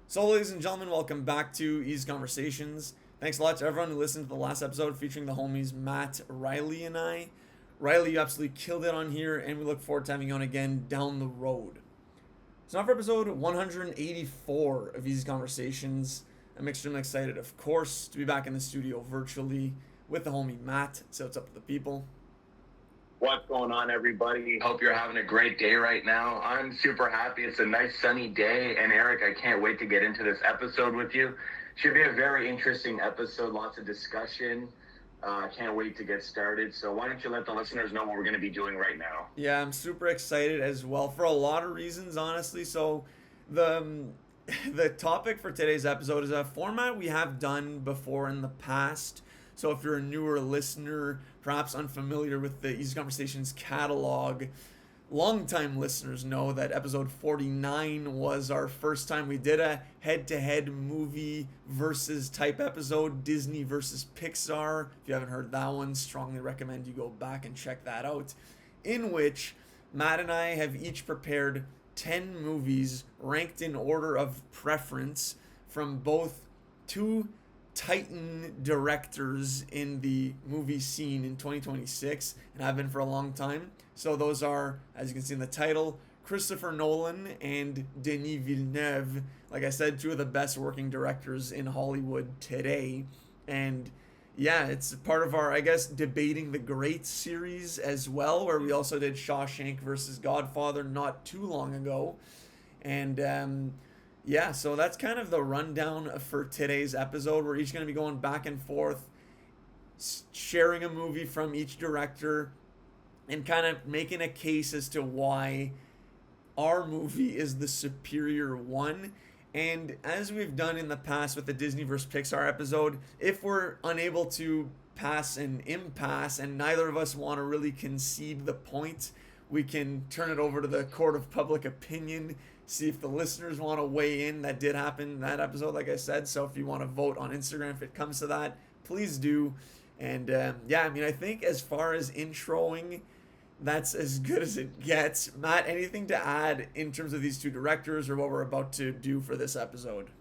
So, ladies and gentlemen, welcome back to Eazy Conversations. Thanks a lot to everyone who listened to the last episode featuring the homies Matt, Riley, and I. Riley, you absolutely killed it on here, and we look forward to having you on again down the road. So, now for episode 184 of Eazy Conversations, I'm extremely excited, of course, to be back in the studio virtually with the homie Matt. So, what's up with the people? What's going on, everybody? Hope you're having a great day right now. I'm super happy. It's a nice sunny day. And Eric, I can't wait to get into this episode with you. Should be a very interesting episode, lots of discussion. I can't wait to get started. So why don't you let the listeners know what we're going to be doing right now? Yeah, I'm super excited as well for a lot of reasons, honestly. So, the the topic for today's episode is a format we have done before in the past. So, if you're a newer listener, perhaps unfamiliar with the Eazy Conversations catalog, longtime listeners know that episode 49 was our first time we did a head-to-head movie versus type episode, Disney versus Pixar. If you haven't heard that one, strongly recommend you go back and check that out, in which Matt and I have each prepared 10 movies ranked in order of preference from both two titan directors in the movie scene in 2026 and have been for a long time. So those are, as you can see in the title, Christopher Nolan and Denis Villeneuve. Like I said, two of the best working directors in Hollywood today. And yeah, it's part of our, I guess, Debating the Greats series as well, where we also did Shawshank versus Godfather not too long ago. And yeah, so that's kind of the rundown for today's episode. We're each going to be going back and forth, sharing a movie from each director, and kind of making a case as to why our movie is the superior one. And as we've done in the past with the Disney vs. Pixar episode, if we're unable to pass an impasse and neither of us want to really concede the point, we can turn it over to the court of public opinion, see if the listeners want to weigh in. That did happen in that episode, like I said. So if you want to vote on Instagram if it comes to that, please do. And yeah, I mean, I think as far as introing, that's as good as it gets. Matt, anything to add in terms of these two directors or what we're about to do for this episode?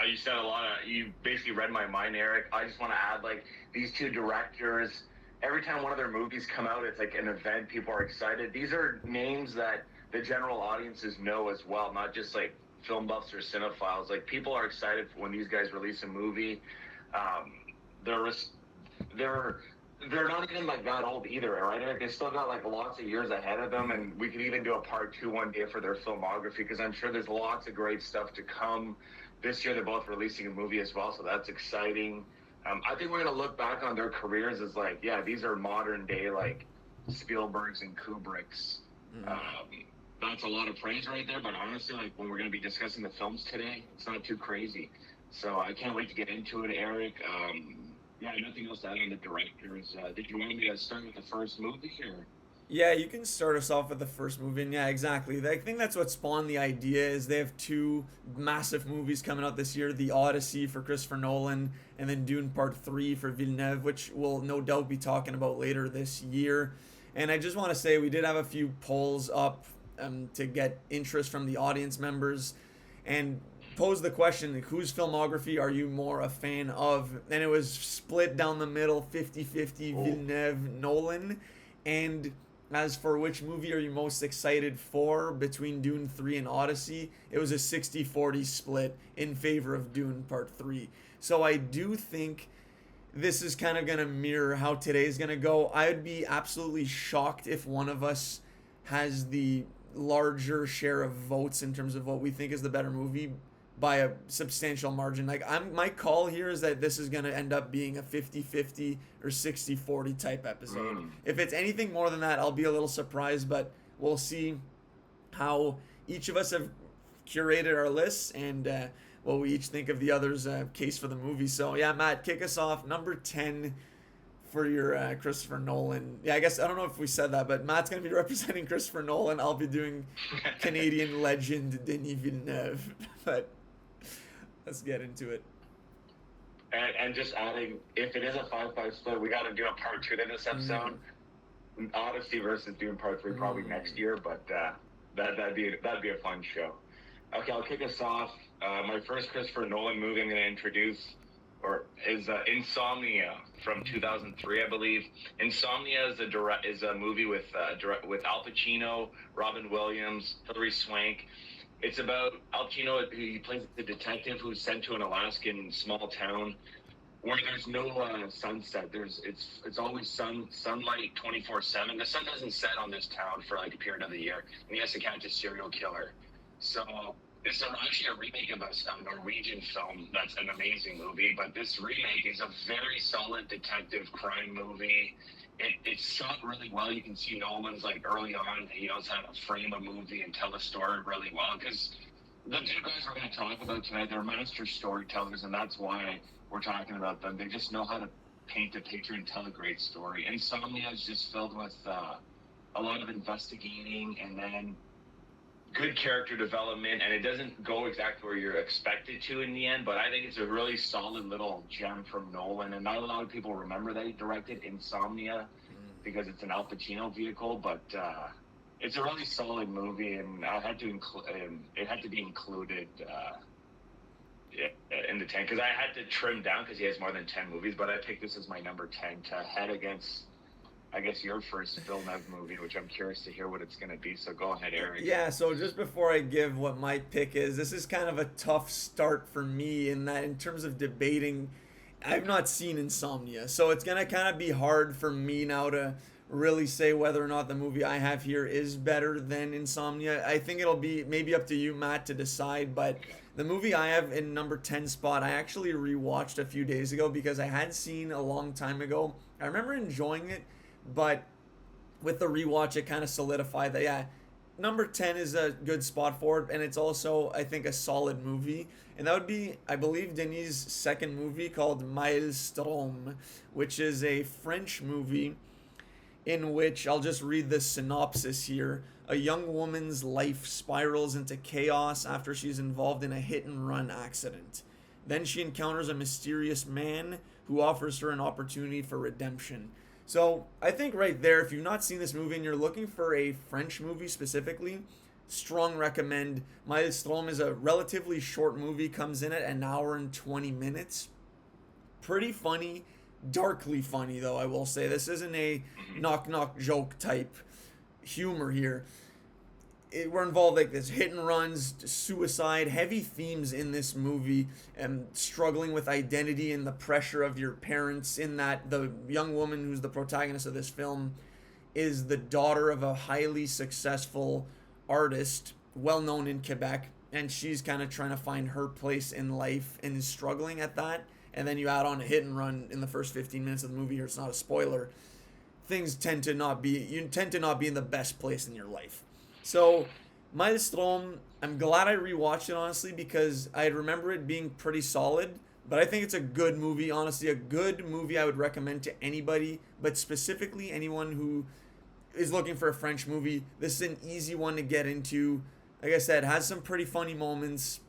You said a lot you basically read my mind, Eric. I just want to add, these two directors, every time one of their movies come out, it's like an event. People are excited. These are names that the general audiences know as well, not just like film buffs or cinephiles. Like, people are excited when these guys release a movie. They're they're not even like that old either, right? Like, they still got like lots of years ahead of them, and we could even do a part two one day for their filmography, because I'm sure there's lots of great stuff to come. This year they're both releasing a movie as well, so that's exciting. I think we're going to look back on their careers as like, yeah, these are modern day like Spielbergs and Kubricks. That's a lot of praise right there, but honestly, like, when we're going to be discussing the films today, it's not too crazy. So I can't wait to get into it, Eric. Yeah, nothing else to add on the directors. Did you want me to start with the first movie or? Yeah, you can start us off with the first movie. And yeah, exactly. I think that's what spawned the idea is they have two massive movies coming out this year, The Odyssey for Christopher Nolan and then Dune Part 3 for Villeneuve, which we'll no doubt be talking about later this year. And I just want to say we did have a few polls up to get interest from the audience members and pose the question, whose filmography are you more a fan of? And it was split down the middle, 50-50 Villeneuve, Nolan. And as for which movie are you most excited for between Dune 3 and Odyssey, it was a 60-40 split in favor of Dune Part 3. So I do think this is kind of going to mirror how today is going to go. I would be absolutely shocked if one of us has the larger share of votes in terms of what we think is the better movie by a substantial margin. Like, my call here is that this is going to end up being a 50-50 or 60-40 type episode. If it's anything more than that, I'll be a little surprised, but we'll see how each of us have curated our lists and what we each think of the other's case for the movie. So yeah, Matt, kick us off. Number 10 for your Christopher Nolan. Yeah, I guess I don't know if we said that, but Matt's going to be representing Christopher Nolan. I'll be doing Canadian legend Denis Villeneuve. But let's get into it. And just adding, if it is a 5-5 split, we got to do a part two to this episode. Odyssey versus Dune Part 3 probably next year, but that'd be a fun show. Okay, I'll kick us off. My first Christopher Nolan movie I'm going to introduce is Insomnia from 2003, I believe. Insomnia is a movie with Al Pacino, Robin Williams, Hilary Swank. It's about Al Pacino. He plays the detective who's sent to an Alaskan small town where there's no sunset. It's always sunlight 24/7. The sun doesn't set on this town for like a period of the year, and he has to catch a serial killer. So it's actually a remake of a Norwegian film that's an amazing movie, but this remake is a very solid detective crime movie. It's shot really well. You can see Nolan's like early on, he knows how to frame a movie and tell a story really well, because the two guys we're going to talk about tonight, they're master storytellers, and that's why we're talking about them. They just know how to paint a picture and tell a great story. Insomnia is just filled with a lot of investigating and then good character development, and it doesn't go exactly where you're expected to in the end, but I think it's a really solid little gem from Nolan, and not a lot of people remember that he directed Insomnia because it's an Al Pacino vehicle, but it's a really solid movie, and I had to it had to be included in the 10, because I had to trim down because he has more than 10 movies, but I picked this as my number 10 to head against, I guess, your first Villeneuve movie, which I'm curious to hear what it's going to be. So go ahead, Eric. Yeah, so just before I give what my pick is, this is kind of a tough start for me in that in terms of debating, I've not seen Insomnia. So it's going to kind of be hard for me now to really say whether or not the movie I have here is better than Insomnia. I think it'll be maybe up to you, Matt, to decide, but the movie I have in number 10 spot, I actually rewatched a few days ago because I had seen a long time ago. I remember enjoying it, but with the rewatch, it kind of solidified that, yeah, number 10 is a good spot for it, and it's also, I think, a solid movie. And that would be, I believe, Denis' second movie called Maelstrom, which is a French movie in which, I'll just read the synopsis here. A young woman's life spirals into chaos after she's involved in a hit-and-run accident. Then she encounters a mysterious man who offers her an opportunity for redemption. So I think right there, if you've not seen this movie and you're looking for a French movie specifically, strong recommend. Maelstrom is a relatively short movie, comes in at an hour and 20 minutes. Pretty funny, darkly funny though, I will say. This isn't a knock-knock joke type humor here. We're involved like this hit and runs, suicide, heavy themes in this movie, and struggling with identity and the pressure of your parents, in that the young woman who's the protagonist of this film is the daughter of a highly successful artist, well known in Quebec, and she's kind of trying to find her place in life and is struggling at that. And then you add on a hit and run in the first 15 minutes of the movie here. It's not a spoiler. You tend to not be in the best place in your life. So, Maelstrom, I'm glad I rewatched it, honestly, because I remember it being pretty solid, but I think it's a good movie, honestly, a good movie I would recommend to anybody, but specifically anyone who is looking for a French movie. This is an easy one to get into. Like I said, has some pretty funny moments,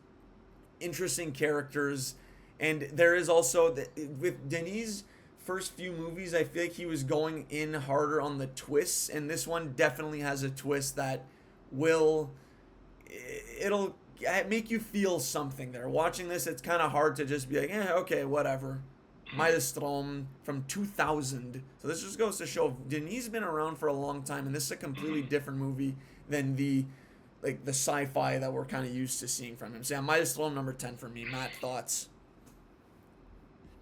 interesting characters, and there is also, with Denis' first few movies, I feel like he was going in harder on the twists, and this one definitely has a twist that it'll make you feel something there. Watching this, it's kind of hard to just be like, okay, whatever. Maelstrom from 2000. So this just goes to show Denis been around for a long time, and this is a completely different movie than the sci-fi that we're kind of used to seeing from him. So yeah, Maelstrom number 10 for me. Matt, thoughts?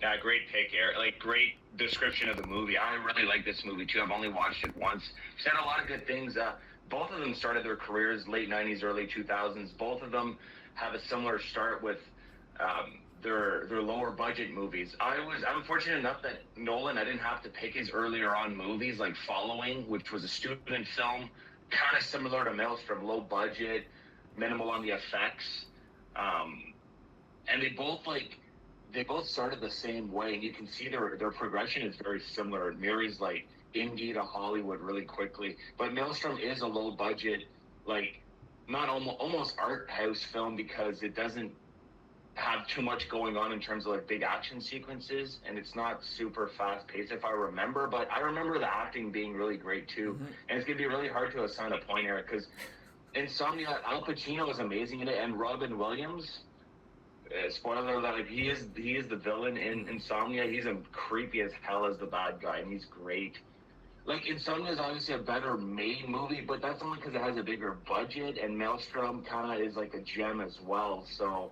Yeah, great pick, Eric. Like, great description of the movie. I really like this movie too. I've only watched it once. Said a lot of good things. Both of them started their careers late 90s, early 2000s. Both of them have a similar start with their lower budget movies. I'm fortunate enough that Nolan, I didn't have to pick his earlier on movies like Following, which was a student film, kind of similar to Maelstrom, low budget, minimal on the effects, and they both started the same way, and you can see their progression is very similar. It mirrors like indie to Hollywood really quickly, but Maelstrom is a low budget, like not almost art house film, because it doesn't have too much going on in terms of like big action sequences, and it's not super fast paced if I remember, but I remember the acting being really great too. And it's gonna be really hard to assign a point, Eric, because Insomnia, Al Pacino is amazing in it, and Robin Williams. Spoiler alert: like he is the villain in Insomnia. He's a creepy as hell as the bad guy, and he's great. Like Insomnia is obviously a better made movie, but that's only because it has a bigger budget, and Maelstrom kind of is like a gem as well. So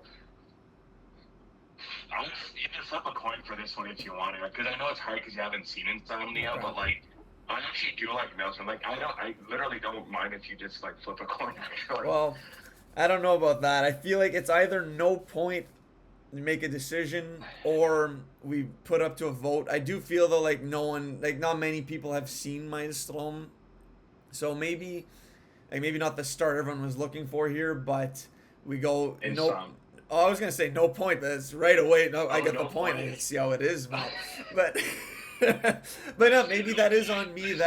you can flip a coin for this one if you want to, because I know it's hard because you haven't seen Insomnia, but like I actually do like Maelstrom. Like I literally don't mind if you just like flip a coin. Actually. Well, I don't know about that. I feel like it's either no point to make a decision or we put up to a vote. I do feel though like not many people have seen Maelstrom, so maybe not the start everyone was looking for here, but we go no. Oh, I was gonna say no point, but it's right away. No, I get the point. I see how it is, but but maybe that is on me.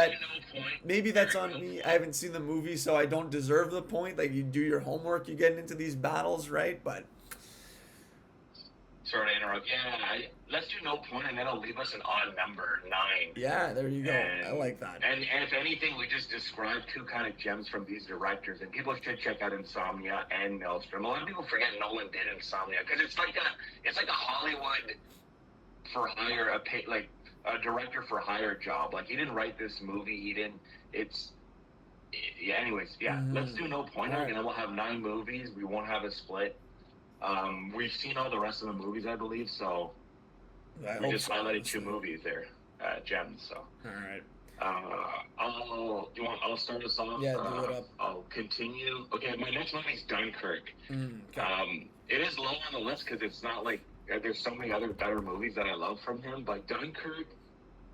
Maybe that's on me. I haven't seen the movie, so I don't deserve the point. Like you do your homework, you get into these battles, right? But sorry to interrupt. Yeah, let's do no point, and that'll leave us an odd number, 9. Yeah, there you go. I like that. And if anything, we just described 2 kind of gems from these directors, and people should check out Insomnia and Maelstrom. A lot of people forget Nolan did Insomnia because it's like a Hollywood for hire, a director for hire job. Like he didn't write this movie. He didn't. Anyways, let's do no point, right. And then we'll have 9 movies. We won't have a split. We've seen all the rest of the movies, I believe, so we just highlighted 2 movies there, gems. So all right. I'll start us off. Yeah, do it up. I'll continue. Okay, my next movie is Dunkirk. Okay. It is low on the list because it's not like there's so many other better movies that I love from him, but Dunkirk,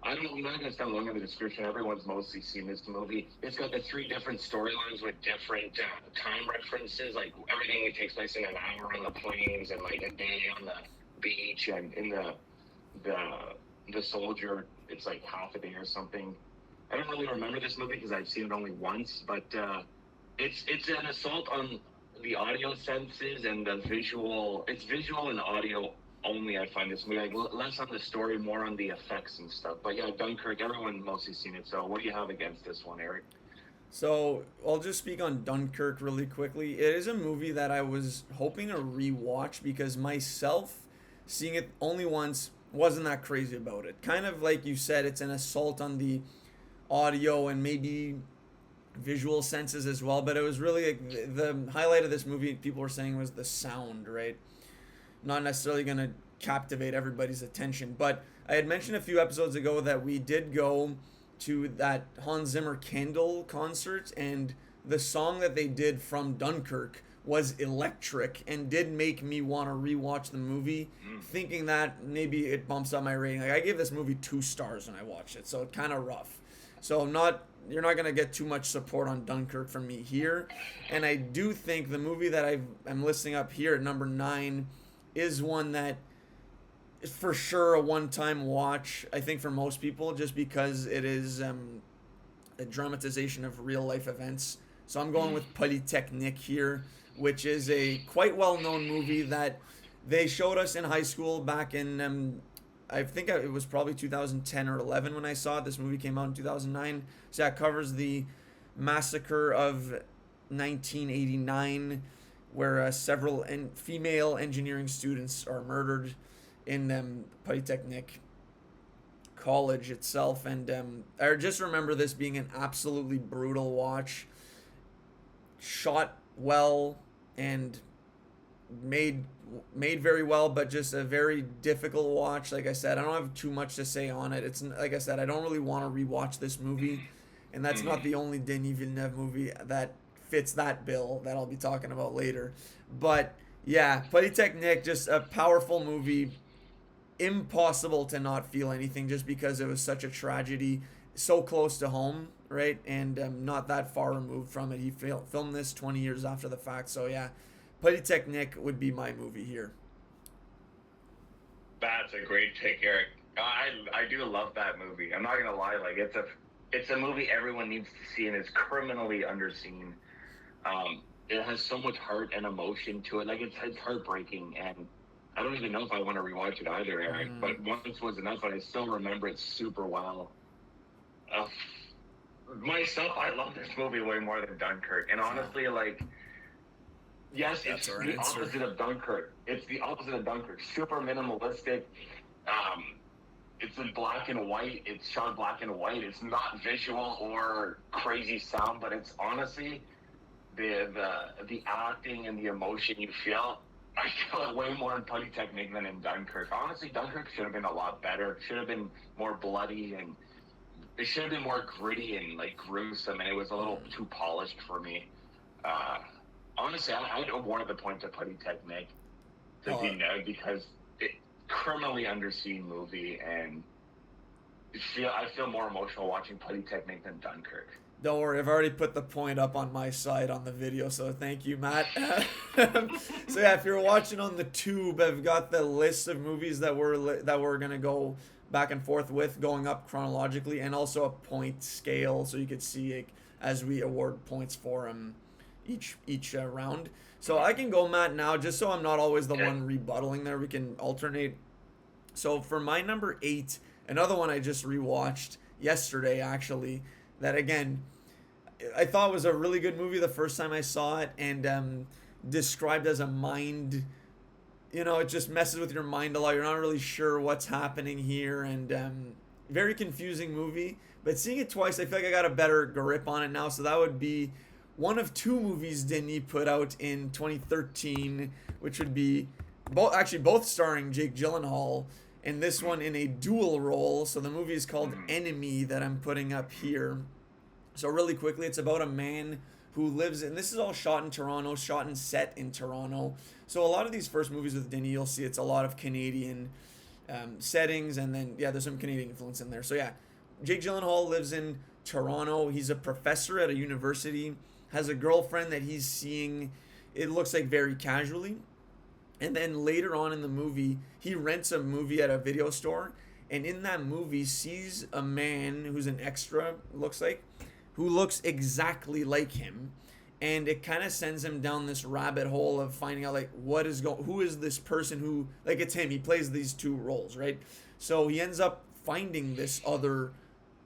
I don't know, I'm not going to spend long in the description. Everyone's mostly seen this movie. It's got the 3 different storylines with different time references. Like everything it takes place in an hour on the plains and like a day on the beach, and in the soldier, it's like half a day or something. I don't really remember this movie because I've seen it only once, but it's an assault on the audio senses and the visual. It's visual and audio only. I find this movie like less on the story, more on the effects and stuff. But yeah, Dunkirk, everyone mostly seen it. So what do you have against this one, Eric? So I'll just speak on Dunkirk really quickly. It is a movie that I was hoping to rewatch because myself seeing it only once wasn't that crazy about it. Kind of like you said, it's an assault on the audio and maybe visual senses as well. But it was really like the highlight of this movie, people were saying, was the sound, right? Not necessarily going to captivate everybody's attention. But I had mentioned a few episodes ago that we did go to that Hans Zimmer Candle concert, and the song that they did from Dunkirk was electric and did make me want to rewatch the movie, thinking that maybe it bumps up my rating. Like I gave this movie 2 stars when I watched it, so it's kind of rough. So you're not going to get too much support on Dunkirk from me here. And I do think the movie that I'm listing up here at number 9 is one that is for sure a one-time watch, I think, for most people, just because it is a dramatization of real-life events. So I'm going with Polytechnique here, which is a quite well-known movie that they showed us in high school back in, I think it was probably 2010 or 11 when I saw it. This movie came out in 2009. So that covers the massacre of 1989, where several female engineering students are murdered in Polytechnique college itself. And I just remember this being an absolutely brutal watch. Shot well and made very well, but just a very difficult watch. Like I said, I don't have too much to say on it. It's like I said, I don't really want to rewatch this movie, and that's not the only Denis Villeneuve movie that fits that bill that I'll be talking about later. But yeah, Polytechnique, just a powerful movie. Impossible to not feel anything just because it was such a tragedy, so close to home, right? And not that far removed from it. He filmed this 20 years after the fact. So yeah, Polytechnique would be my movie here. That's a great pick, Eric. I do love that movie. I'm not gonna lie, like it's a movie everyone needs to see, and it's criminally underseen. It has so much heart and emotion to it. Like it's heartbreaking, and I don't even know if I want to rewatch it either, Eric. But once was enough, and I still remember it super well. myself, I love this movie way more than Dunkirk. And honestly, like, yes, That's it's our the answer. opposite of Dunkirk. It's the opposite of Dunkirk. Super minimalistic. Um, it's in black and white. It's shot black and white. It's not visual or crazy sound, but it's honestly the acting and the emotion you feel. I feel it way more in Putty Technique than in Dunkirk. Honestly, Dunkirk should have been a lot better. Should have been more bloody, and it should have been more gritty and like gruesome. And it was a little too polished for me. Uh, honestly, I'd awarded the point to Putty Technique to Villeneuve because it criminally underseen movie, and I feel more emotional watching Putty Technique than Dunkirk. Don't worry, I've already put the point up on my side on the video, so thank you, Matt. So yeah, if you're watching on the tube, I've got the list of movies that we're gonna go back and forth with, going up chronologically, and also a point scale, so you could see it as we award points for each round. So I can go, Matt, now, just so I'm not always the one rebuttaling there. We can alternate. So for my number 8, another one I just rewatched yesterday, actually, that again I thought was a really good movie the first time I saw it, and described as a mind, it just messes with your mind a lot. You're not really sure what's happening here, and very confusing movie. But seeing it twice, I feel like I got a better grip on it now. So that would be one of 2 movies Denis put out in 2013, which would be both starring Jake Gyllenhaal, and this one in a dual role. So the movie is called Enemy, that I'm putting up here. So really quickly, it's about a man who lives in, this is all shot in Toronto, shot and set in Toronto. So a lot of these first movies with Denis, you'll see it's a lot of Canadian settings, and then, yeah, there's some Canadian influence in there. So yeah, Jake Gyllenhaal lives in Toronto. He's a professor at a university, has a girlfriend that he's seeing, it looks like, very casually. And then later on in the movie, he rents a movie at a video store, and in that movie sees a man who's an extra, looks like, who looks exactly like him, and it kind of sends him down this rabbit hole of finding out, like, who is this person who, like, it's him. He plays these 2 roles, right? So he ends up finding this other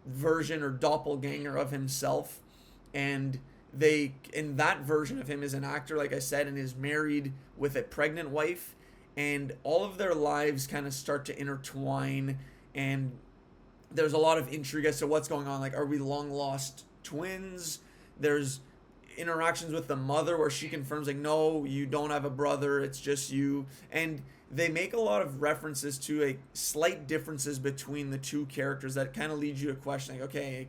version or doppelganger of himself, and in that version of him is an actor, like I said, and is married with a pregnant wife, and all of their lives kind of start to intertwine, and there's a lot of intrigue as to what's going on. Like, are we long lost twins? There's interactions with the mother where she confirms, like, no, you don't have a brother, it's just you. And they make a lot of references to a slight differences between the 2 characters that kind of leads you to question, like, okay,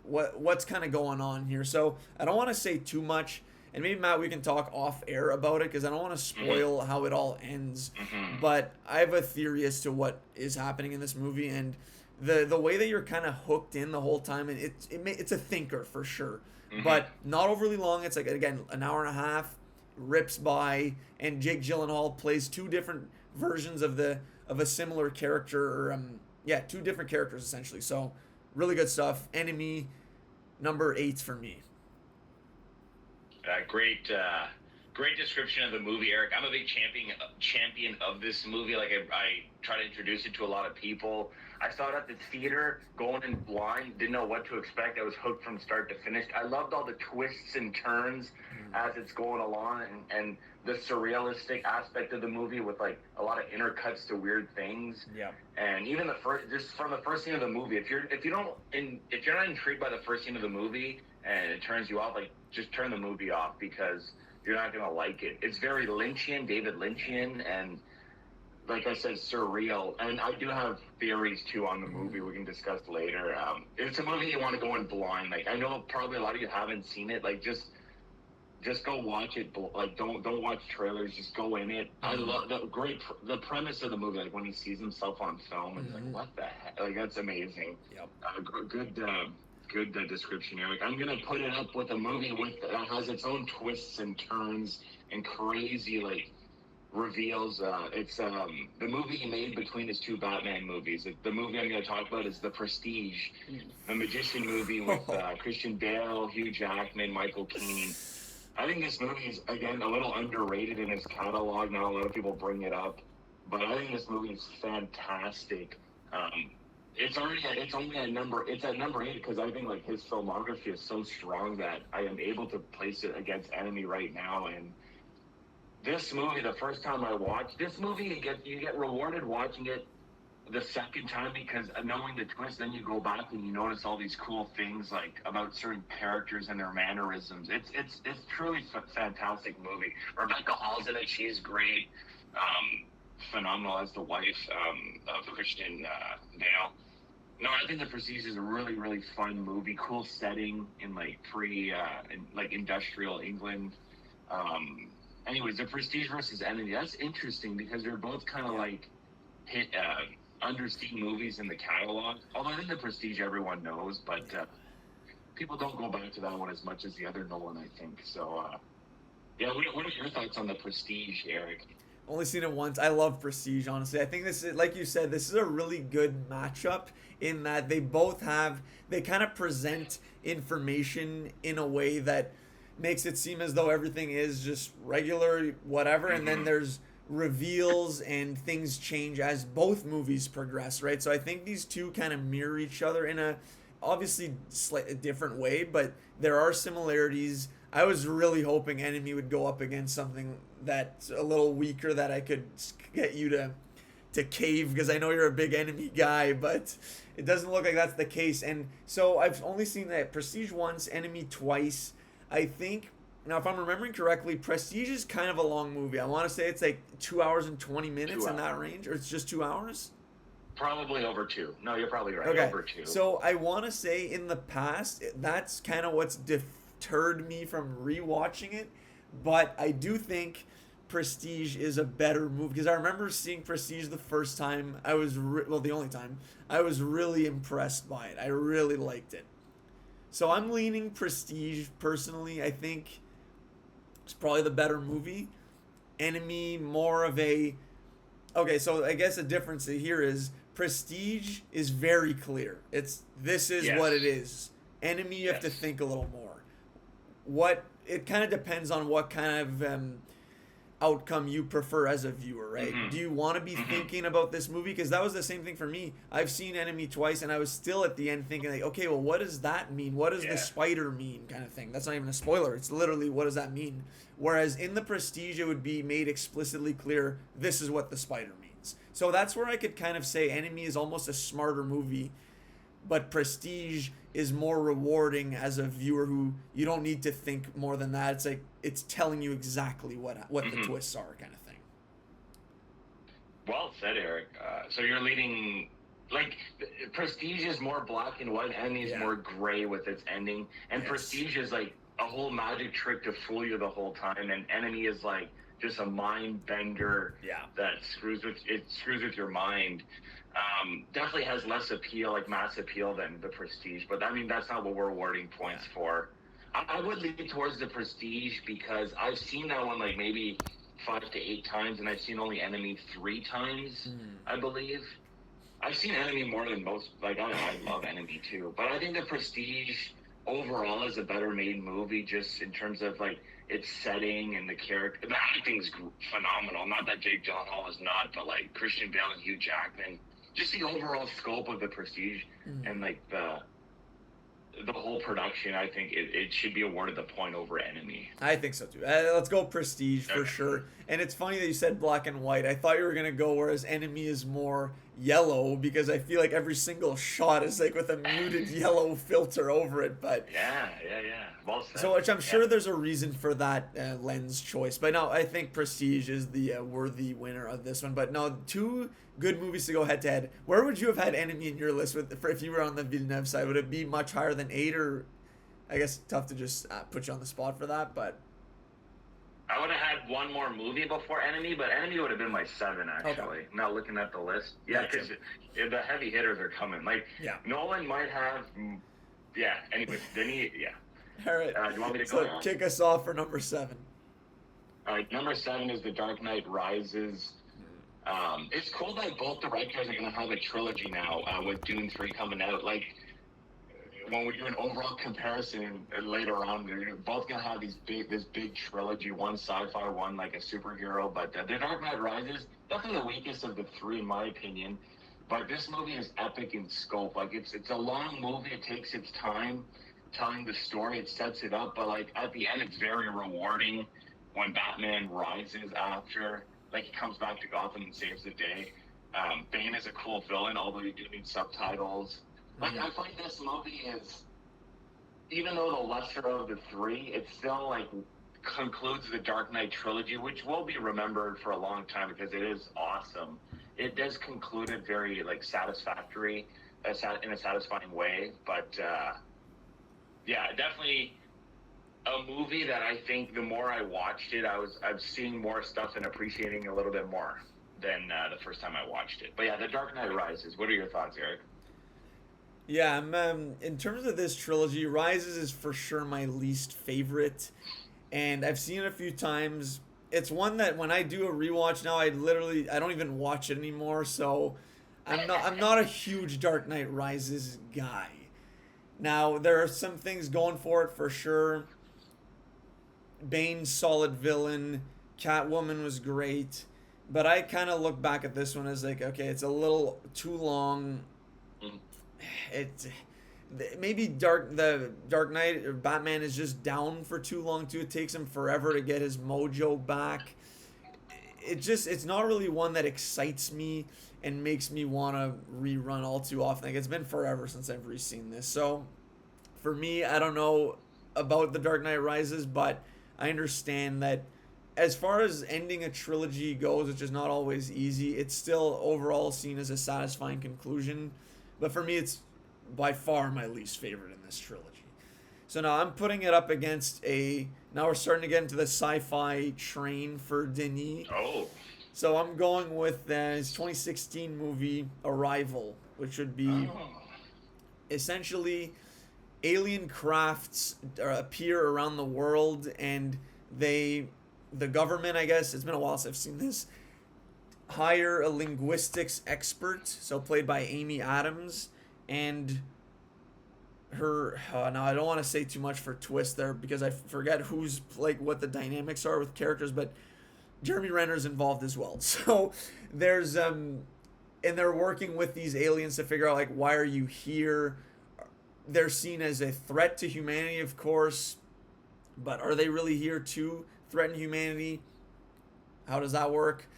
what's kind of going on here. So I don't want to say too much, and maybe, Matt, we can talk off air about it, because I don't want to spoil how it all ends. But I have a theory as to what is happening in this movie, and the way that you're kind of hooked in the whole time, and it's a thinker for sure, but not overly long. It's like, again, an hour and a half rips by, and Jake Gyllenhaal plays 2 different versions of a similar character, or 2 different characters essentially. So really good stuff. Enemy, number 8 for me. Great description of the movie, Eric. I'm a big champion of this movie. Like, I try to introduce it to a lot of people. I saw it at the theater, going in blind, didn't know what to expect. I was hooked from start to finish. I loved all the twists and turns as it's going along, and the surrealistic aspect of the movie with, like, a lot of intercuts to weird things. Yeah. And even just from the first scene of the movie, if you're not intrigued by the first scene of the movie and it turns you off, like, just turn the movie off, because you're not gonna like it. It's very Lynchian, David Lynchian, and, like I said, surreal. And I do have theories too on the movie we can discuss later. It's a movie you want to go in blind. Like, I know probably a lot of you haven't seen it. Like, just go watch it. Like, don't watch trailers. Just go in it. I love the premise of the movie. Like, when he sees himself on film, and like, what the heck? Like, that's amazing. Yep. Good description, Eric. I'm gonna put it up with a movie that has its own twists and turns and crazy, like, reveals. It's the movie he made between his 2 Batman movies. The movie I'm going to talk about is The Prestige, the magician movie with Christian Bale, Hugh Jackman, Michael Caine. I think this movie is, again, a little underrated in his catalog. Not a lot of people bring it up, but I think this movie is fantastic. it's at number 8 because I think like his filmography is so strong that I am able to place it against Enemy right now. And this movie, the first time I watched this movie, you get rewarded watching it the second time because knowing the twist, then you go back and you notice all these cool things like about certain characters and their mannerisms. It's truly fantastic movie. Rebecca Hall's in it; she's great, phenomenal as the wife of Christian Bale. No, I think The Prestige is a really, really fun movie. Cool setting in like like industrial England. Anyways, The Prestige versus Enemy. That's interesting because they're both kind of like hit underseen movies in the catalog. Although I think The Prestige everyone knows, but people don't go back to that one as much as the other Nolan, I think. So, yeah, what are your thoughts on The Prestige, Eric? Only seen it once. I love Prestige, honestly. I think this is, like you said, this is a really good matchup in that they kind of present information in a way that makes it seem as though everything is just regular, whatever, and then there's reveals and things change as both movies progress, right? So I think these two kind of mirror each other in a obviously slightly different way, but there are similarities. I was really hoping Enemy would go up against something that's a little weaker that I could get you to cave because I know you're a big Enemy guy, but it doesn't look like that's the case. And so I've only seen that Prestige once, Enemy twice. I think now if I'm remembering correctly, Prestige is kind of a long movie. I want to say it's like 2 hours and 20 minutes in that range, or it's just 2 hours. Probably over 2. No, you're probably right. Okay. Over 2. So I want to say in the past, that's kind of what's deterred me from rewatching it. But I do think Prestige is a better movie because I remember seeing Prestige the first time. The only time I was really impressed by it. I really liked it. So I'm leaning Prestige personally. I think it's probably the better movie. Enemy more of a. Okay, so I guess the difference here is Prestige is very clear. This is what it is. Enemy, you have to think a little more. It kind of depends on what kind of outcome you prefer as a viewer, right? Do you want to be thinking about this movie? Because that was the same thing for me. I've seen Enemy twice, and I was still at the end thinking, like, okay, well, what does that mean? What does the spider mean? Kind of thing. That's not even a spoiler. It's literally, what does that mean? Whereas in The Prestige, it would be made explicitly clear, this is what the spider means. So that's where I could kind of say Enemy is almost a smarter movie, but Prestige is more rewarding as a viewer who you don't need to think more than that. It's like it's telling you exactly what the twists are, kind of thing. Well said, Eric. So you're leading, like, Prestige is more black and white, Enemy is more gray with its ending, and Prestige is like a whole magic trick to fool you the whole time, and Enemy is like just a mind bender that screws with your mind. Definitely has less appeal, like mass appeal, than The Prestige, but I mean that's not what we're awarding points for. I would lean towards The Prestige because I've seen that one like maybe 5 to 8 times, and I've seen only Enemy 3 times, I believe. I've seen Enemy more than most. Like I love Enemy too, but I think The Prestige overall is a better made movie, just in terms of like its setting and the character. The acting's phenomenal. Not that Jake Gyllenhaal is not, but like Christian Bale and Hugh Jackman. Just the overall scope of The Prestige and like the whole production, I think it should be awarded the point over Enemy. I think so too. Let's go Prestige for sure. And it's funny that you said black and white. I thought you were gonna go whereas Enemy is more yellow because I feel like every single shot is like with a muted yellow filter over it. But yeah. Well said. So which I'm sure there's a reason for that lens choice. But no, I think Prestige is the worthy winner of this one. But no, 2 good movies to go head to head. Where would you have had Enemy in your list if you were on the Villeneuve side? Would it be much higher than 8, or I guess tough to just put you on the spot for that, but I would have had one more movie before Enemy, but Enemy would have been my 7 actually. Okay. Now looking at the list, because the heavy hitters are coming. Like Nolan might have, Anyways, Denis, All right. Do you want me to go? So kick us off for number 7. All right, number 7 is The Dark Knight Rises. It's cool that both directors are going to have a trilogy now with Dune 3 coming out. Like, when we do an overall comparison later on, they're both going to have this big trilogy, one sci-fi, one like a superhero. But The Dark Knight Rises, definitely the weakest of the 3 in my opinion. But this movie is epic in scope. Like it's a long movie. It takes its time telling the story. It sets it up, but like at the end, it's very rewarding when Batman rises after. Like he comes back to Gotham and saves the day. Bane is a cool villain, although you do need subtitles. Like I find this movie is, even though the lesser of the three, it still like concludes the Dark Knight trilogy, which will be remembered for a long time because it is awesome. It does conclude it very like satisfactory, in a satisfying way. But yeah, definitely a movie that I think the more I watched it, I'm seeing more stuff and appreciating a little bit more than the first time I watched it. But yeah, The Dark Knight Rises. What are your thoughts, Eric? Yeah, in terms of this trilogy, Rises is for sure my least favorite, and I've seen it a few times. It's one that when I do a rewatch now, I don't even watch it anymore. So I'm not a huge Dark Knight Rises guy. Now there are some things going for it for sure. Bane's solid villain, Catwoman was great, but I kind of look back at this one as like, okay, it's a little too long. It maybe the Dark Knight or Batman is just down for too long too. It takes him forever to get his mojo back. It's not really one that excites me and makes me want to rerun all too often. Like it's been forever since I've re-seen this. So for me, I don't know about The Dark Knight Rises, but I understand that as far as ending a trilogy goes, which is not always easy, it's still overall seen as a satisfying conclusion. But for me, it's by far my least favorite in this trilogy. So now I'm putting it up against now we're starting to get into the sci-fi train for Denis. Oh. So I'm going with his 2016 movie Arrival, which would be essentially alien crafts appear around the world, and the government, I guess, it's been a while since I've seen this, hire a linguistics expert, so played by Amy Adams, and her, now I don't want to say too much for twist there because I forget who's, like, what the dynamics are with characters, but Jeremy Renner's involved as well. So there's, and they're working with these aliens to figure out, like, why are you here? They're seen as a threat to humanity, of course, but are they really here to threaten humanity? How does that work?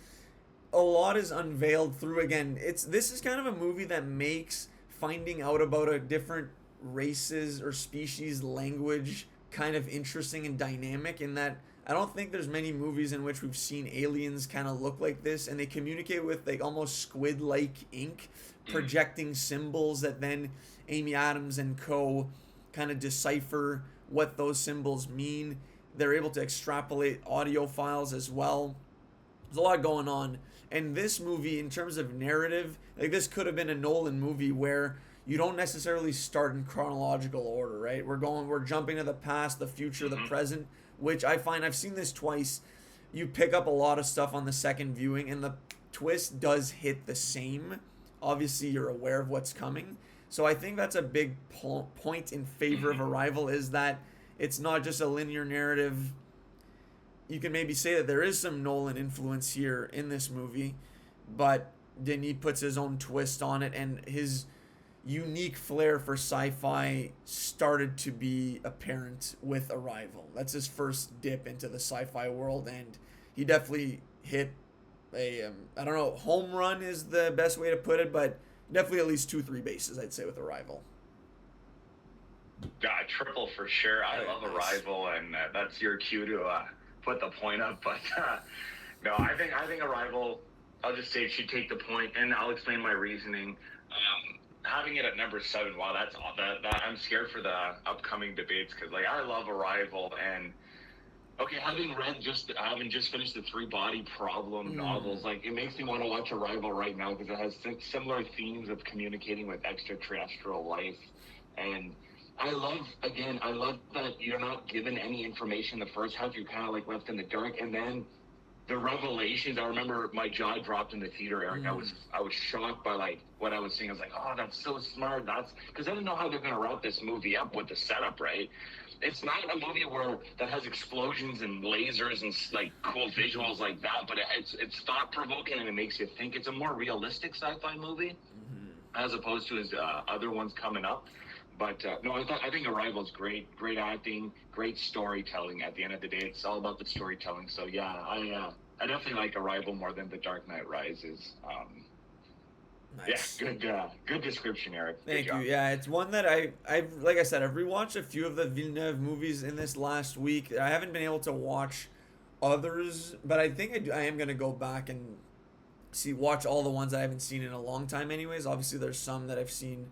A lot is unveiled through, again, this is kind of a movie that makes finding out about a different races or species language kind of interesting and dynamic, in that I don't think there's many movies in which we've seen aliens kind of look like this, and they communicate with like almost squid-like ink, projecting symbols that then Amy Adams and co kind of decipher what those symbols mean. They're able to extrapolate audio files as well. There's a lot going on. And this movie, in terms of narrative, like this could have been a Nolan movie where you don't necessarily start in chronological order, right? We're jumping to the past, the future, the present, which I find, I've seen this twice. You pick up a lot of stuff on the second viewing, and the twist does hit the same. Obviously, you're aware of what's coming. So I think that's a big point in favor of Arrival, is that it's not just a linear narrative. You can maybe say that there is some Nolan influence here in this movie, but Denis puts his own twist on it, and his unique flair for sci-fi started to be apparent with Arrival. That's his first dip into the sci-fi world, and he definitely hit a, I don't know, home run is the best way to put it, but definitely at least 2-3 bases, I'd say, with Arrival. Yeah, triple for sure. I love Arrival, and that's your cue to put the point up. But no, I think Arrival, I'll just say it should take the point, and I'll explain my reasoning. Having it at number 7, wow, that's all. That I'm scared for the upcoming debates, because like I love Arrival, and okay, having just finished the 3 Body Problem novels, like it makes me want to watch Arrival right now, because it has similar themes of communicating with extraterrestrial life. And I love that you're not given any information the first half. You're kind of like left in the dark, and then the revelations. I remember my jaw dropped in the theater, Eric. I was shocked by like what I was seeing. I was like, oh, that's so smart. That's because I didn't know how they're gonna wrap this movie up with the setup, right? It's not a movie that has explosions and lasers and like cool visuals like that, but it's thought provoking, and it makes you think. It's a more realistic sci-fi movie. as opposed to his other ones coming up. But no, I think Arrival's great acting, great storytelling. At the end of the day, it's all about the storytelling. So yeah, I definitely like Arrival more than The Dark Knight Rises. Nice. Yeah, good description, Eric. Thank Good you. job. Yeah, it's one that I've like I said, I've rewatched a few of the Villeneuve movies in this last week. I haven't been able to watch others, but I think I am gonna go back and watch all the ones I haven't seen in a long time. Anyways, obviously there's some that I've seen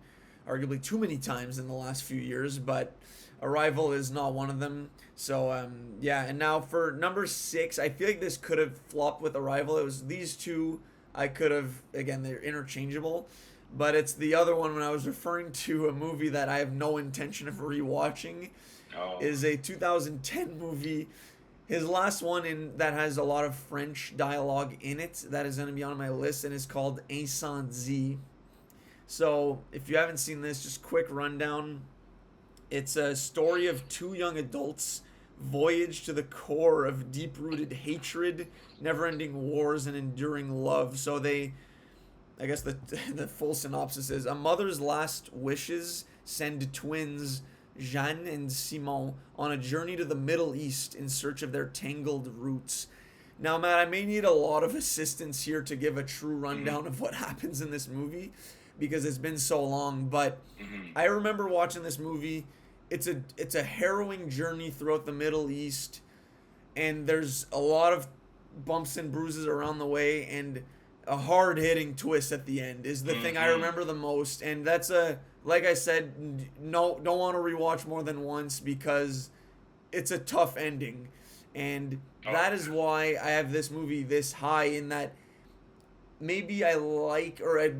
arguably too many times in the last few years, but Arrival is not one of them. So yeah, and now for number 6, I feel like this could have flopped with Arrival. It was these two I could have, again, they're interchangeable, but it's the other one when I was referring to a movie that I have no intention of rewatching. Oh. Is a 2010 movie. His last one in that has a lot of French dialogue in it that is going to be on my list and is called Incendie. So if you haven't seen this, just quick rundown. It's a story of two young adults voyage to the core of deep-rooted hatred, never-ending wars, and enduring love. So I guess the the full synopsis is a mother's last wishes send twins Jeanne and Simon on a journey to the Middle East in search of their tangled roots. Now, Matt, I may need a lot of assistance here to give a true rundown of what happens in this movie because it's been so long, but I remember watching this movie. It's a harrowing journey throughout the Middle East, and there's a lot of bumps and bruises around the way, and a hard hitting twist at the end is the thing I remember the most. And that's like I said, no, don't want to rewatch more than once because it's a tough ending, and that is why I have this movie this high. In that maybe I like, or I'd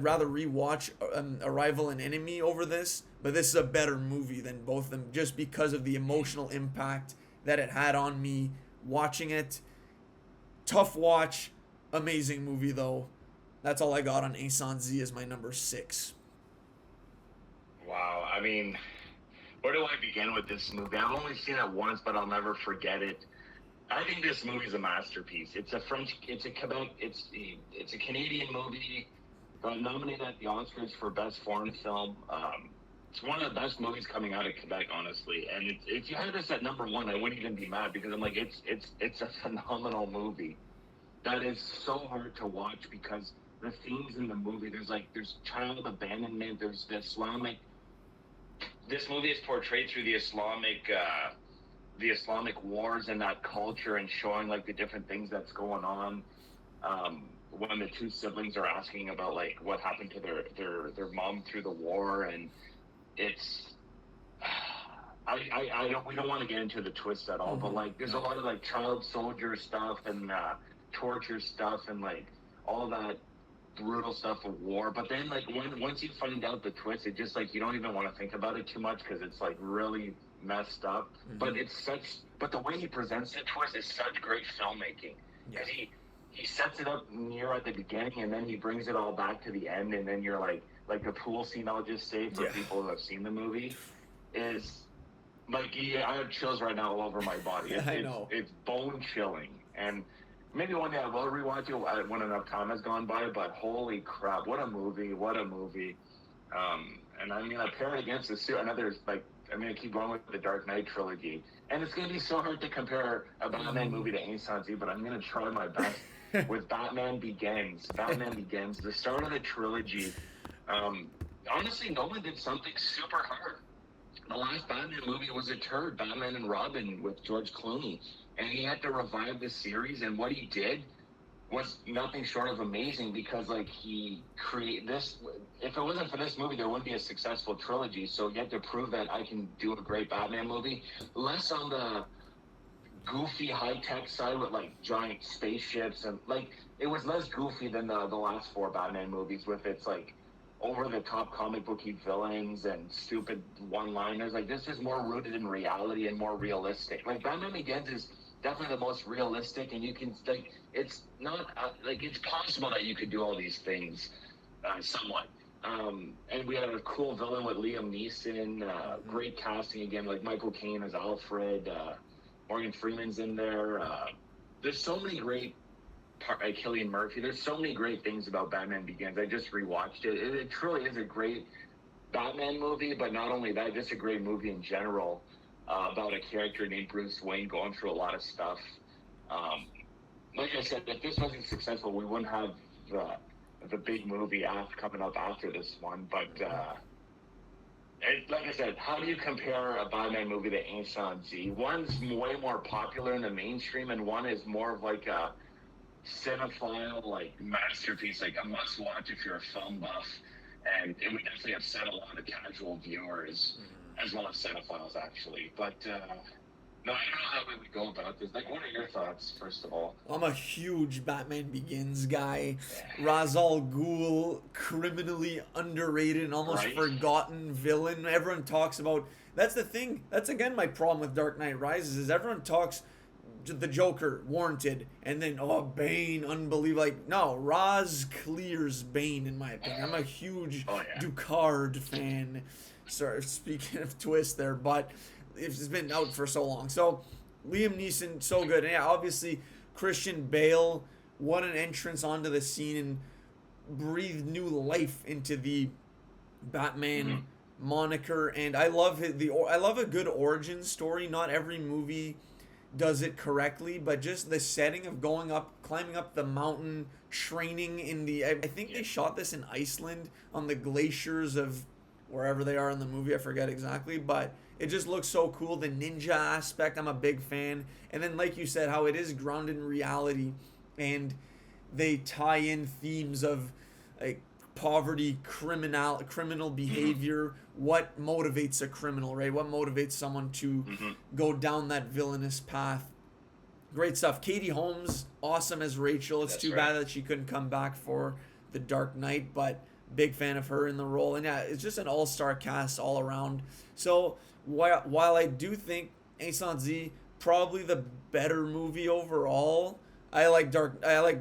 rather rewatch Arrival and Enemy over this, but this is a better movie than both of them just because of the emotional impact that it had on me watching it. Tough watch, amazing movie though. That's all I got on Incendie as my number 6. Wow, I mean, where do I begin with this movie? I've only seen it once, but I'll never forget it. I think this movie is a masterpiece. It's a Quebec, it's a Canadian movie. Got nominated at the Oscars for Best Foreign Film. It's one of the best movies coming out of Quebec, honestly. And if you had this at number 1, I wouldn't even be mad because I'm like, it's a phenomenal movie. That is so hard to watch because the themes in the movie, there's child abandonment, there's the Islamic. This movie is portrayed through the Islamic wars and that culture, and showing like the different things that's going on. When the two siblings are asking about like what happened to their mom through the war, and it's we don't want to get into the twist at all, but like there's a lot of like child soldier stuff and torture stuff and like all that brutal stuff of war. But then like once you find out the twist, it just like you don't even want to think about it too much because it's like really messed up. But the way he presents the twist is such great filmmaking. Yeah. He sets it up near at the beginning and then he brings it all back to the end, and then you're like the pool scene, I'll just say for people who have seen the movie, is like I have chills right now all over my body. I know. It's bone chilling, and maybe one day I will rewatch it when enough time has gone by. But holy crap, what a movie! What a movie! And I mean, I pair it against another like. I'm going to keep going with the Dark Knight trilogy. And it's going to be so hard to compare a Batman movie to Incendie, but I'm going to try my best with Batman Begins. Batman Begins, the start of the trilogy. Honestly, Nolan did something super hard. The last Batman movie was a turd, Batman and Robin with George Clooney. And he had to revive the series, and what he did was nothing short of amazing because like he created this. If it wasn't for this movie, there wouldn't be a successful trilogy. So you have to prove that I can do a great Batman movie, less on the goofy high-tech side with like giant spaceships, and like it was less goofy than the last 4 Batman movies with its like over-the-top comic booky villains and stupid one-liners. Like this is more rooted in reality and more realistic. Like Batman Begins is definitely the most realistic, and you can like it's not like it's possible that you could do all these things somewhat. And we had a cool villain with Liam Neeson, great casting again, like Michael Caine as Alfred, Morgan Freeman's in there. There's so many great Cillian Murphy. There's so many great things about Batman Begins. I just rewatched it. It truly is a great Batman movie, but not only that, just a great movie in general about a character named Bruce Wayne going through a lot of stuff. Like I said, if this wasn't successful, we wouldn't have the big movie coming up after this one. But like I said, how do you compare a Batman movie to instalment? One's way more popular in the mainstream, and one is more of like a cinephile, like masterpiece, like a must-watch if you're a film buff. And it would definitely upset a lot of casual viewers, as well as cinephiles, actually. But no, I don't know how we would go about this. Like, what are your thoughts, first of all? I'm a huge Batman Begins guy. Ra's al Ghul, criminally underrated and almost forgotten villain. Everyone talks about. That's the thing. That's again my problem with Dark Knight Rises is everyone talks the Joker warranted, and then Bane unbelievable. Like no, Ra's clears Bane in my opinion. I'm a huge Ducard fan. Sorry, speaking of twist there, but it's been out for so long. So Liam Neeson, so good. And yeah, obviously Christian Bale, what an entrance onto the scene and breathed new life into the Batman moniker. And I love I love a good origin story. Not every movie does it correctly, but just the setting of climbing up the mountain, training in the. I think they shot this in Iceland on the glaciers of wherever they are in the movie. I forget exactly, but it just looks so cool. The ninja aspect, I'm a big fan. And then, like you said, how it is grounded in reality, and they tie in themes of like poverty, criminal behavior. What motivates a criminal, right? What motivates someone to go down that villainous path? Great stuff. Katie Holmes, awesome as Rachel. It's too bad that she couldn't come back for The Dark Knight, but big fan of her in the role. And yeah, it's just an all-star cast all around. So while I do think instalment probably the better movie overall, I like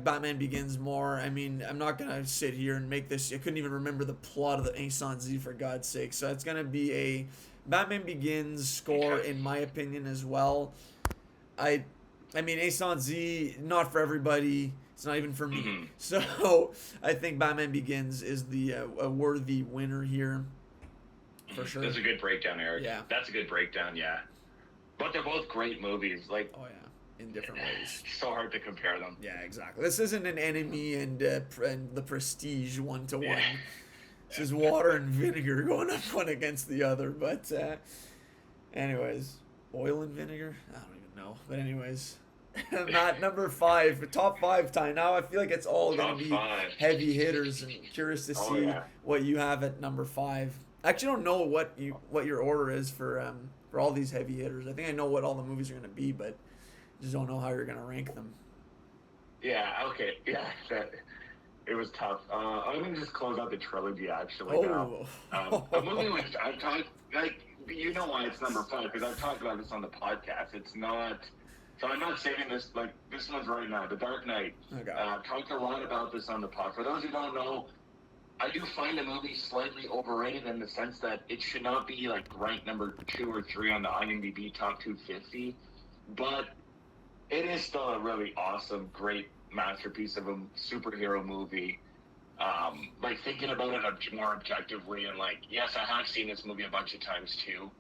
Batman Begins more. I mean, I'm not gonna sit here and make this. I couldn't even remember the plot of the instalment for God's sake. So it's gonna be a Batman Begins score in my opinion as well. I mean, instalment not for everybody. It's not even for me. So I think Batman Begins is a worthy winner here. For sure. That's a good breakdown, Eric. Yeah. That's a good breakdown, yeah. But they're both great movies. Like, in different ways. It's so hard to compare them. Yeah, exactly. This isn't an Enemy and the Prestige 1-to-1. Yeah. This is water and vinegar going up one against the other. But anyways, oil and vinegar? I don't even know. But anyways, not number 5. Top 5 time. Now I feel like it's all going to be heavy hitters, and curious to see what you have at number 5. I actually don't know what your order is for all these heavy hitters. I think I know what all the movies are going to be, but just don't know how you're going to rank them. Yeah, okay. Yeah, it was tough. I'm going to just close out the trilogy, actually. A movie which I've talked, like, you know why it's number 5, because I've talked about this on the podcast. It's not, so I'm not saving this, like, this one's right now, The Dark Knight. Okay. I've talked a lot about this on the pod. For those who don't know, I do find the movie slightly overrated in the sense that it should not be, like, ranked number 2 or 3 on the IMDb Top 250, but it is still a really awesome, great masterpiece of a superhero movie. Like, thinking about it more objectively, and, like, yes, I have seen this movie a bunch of times, too.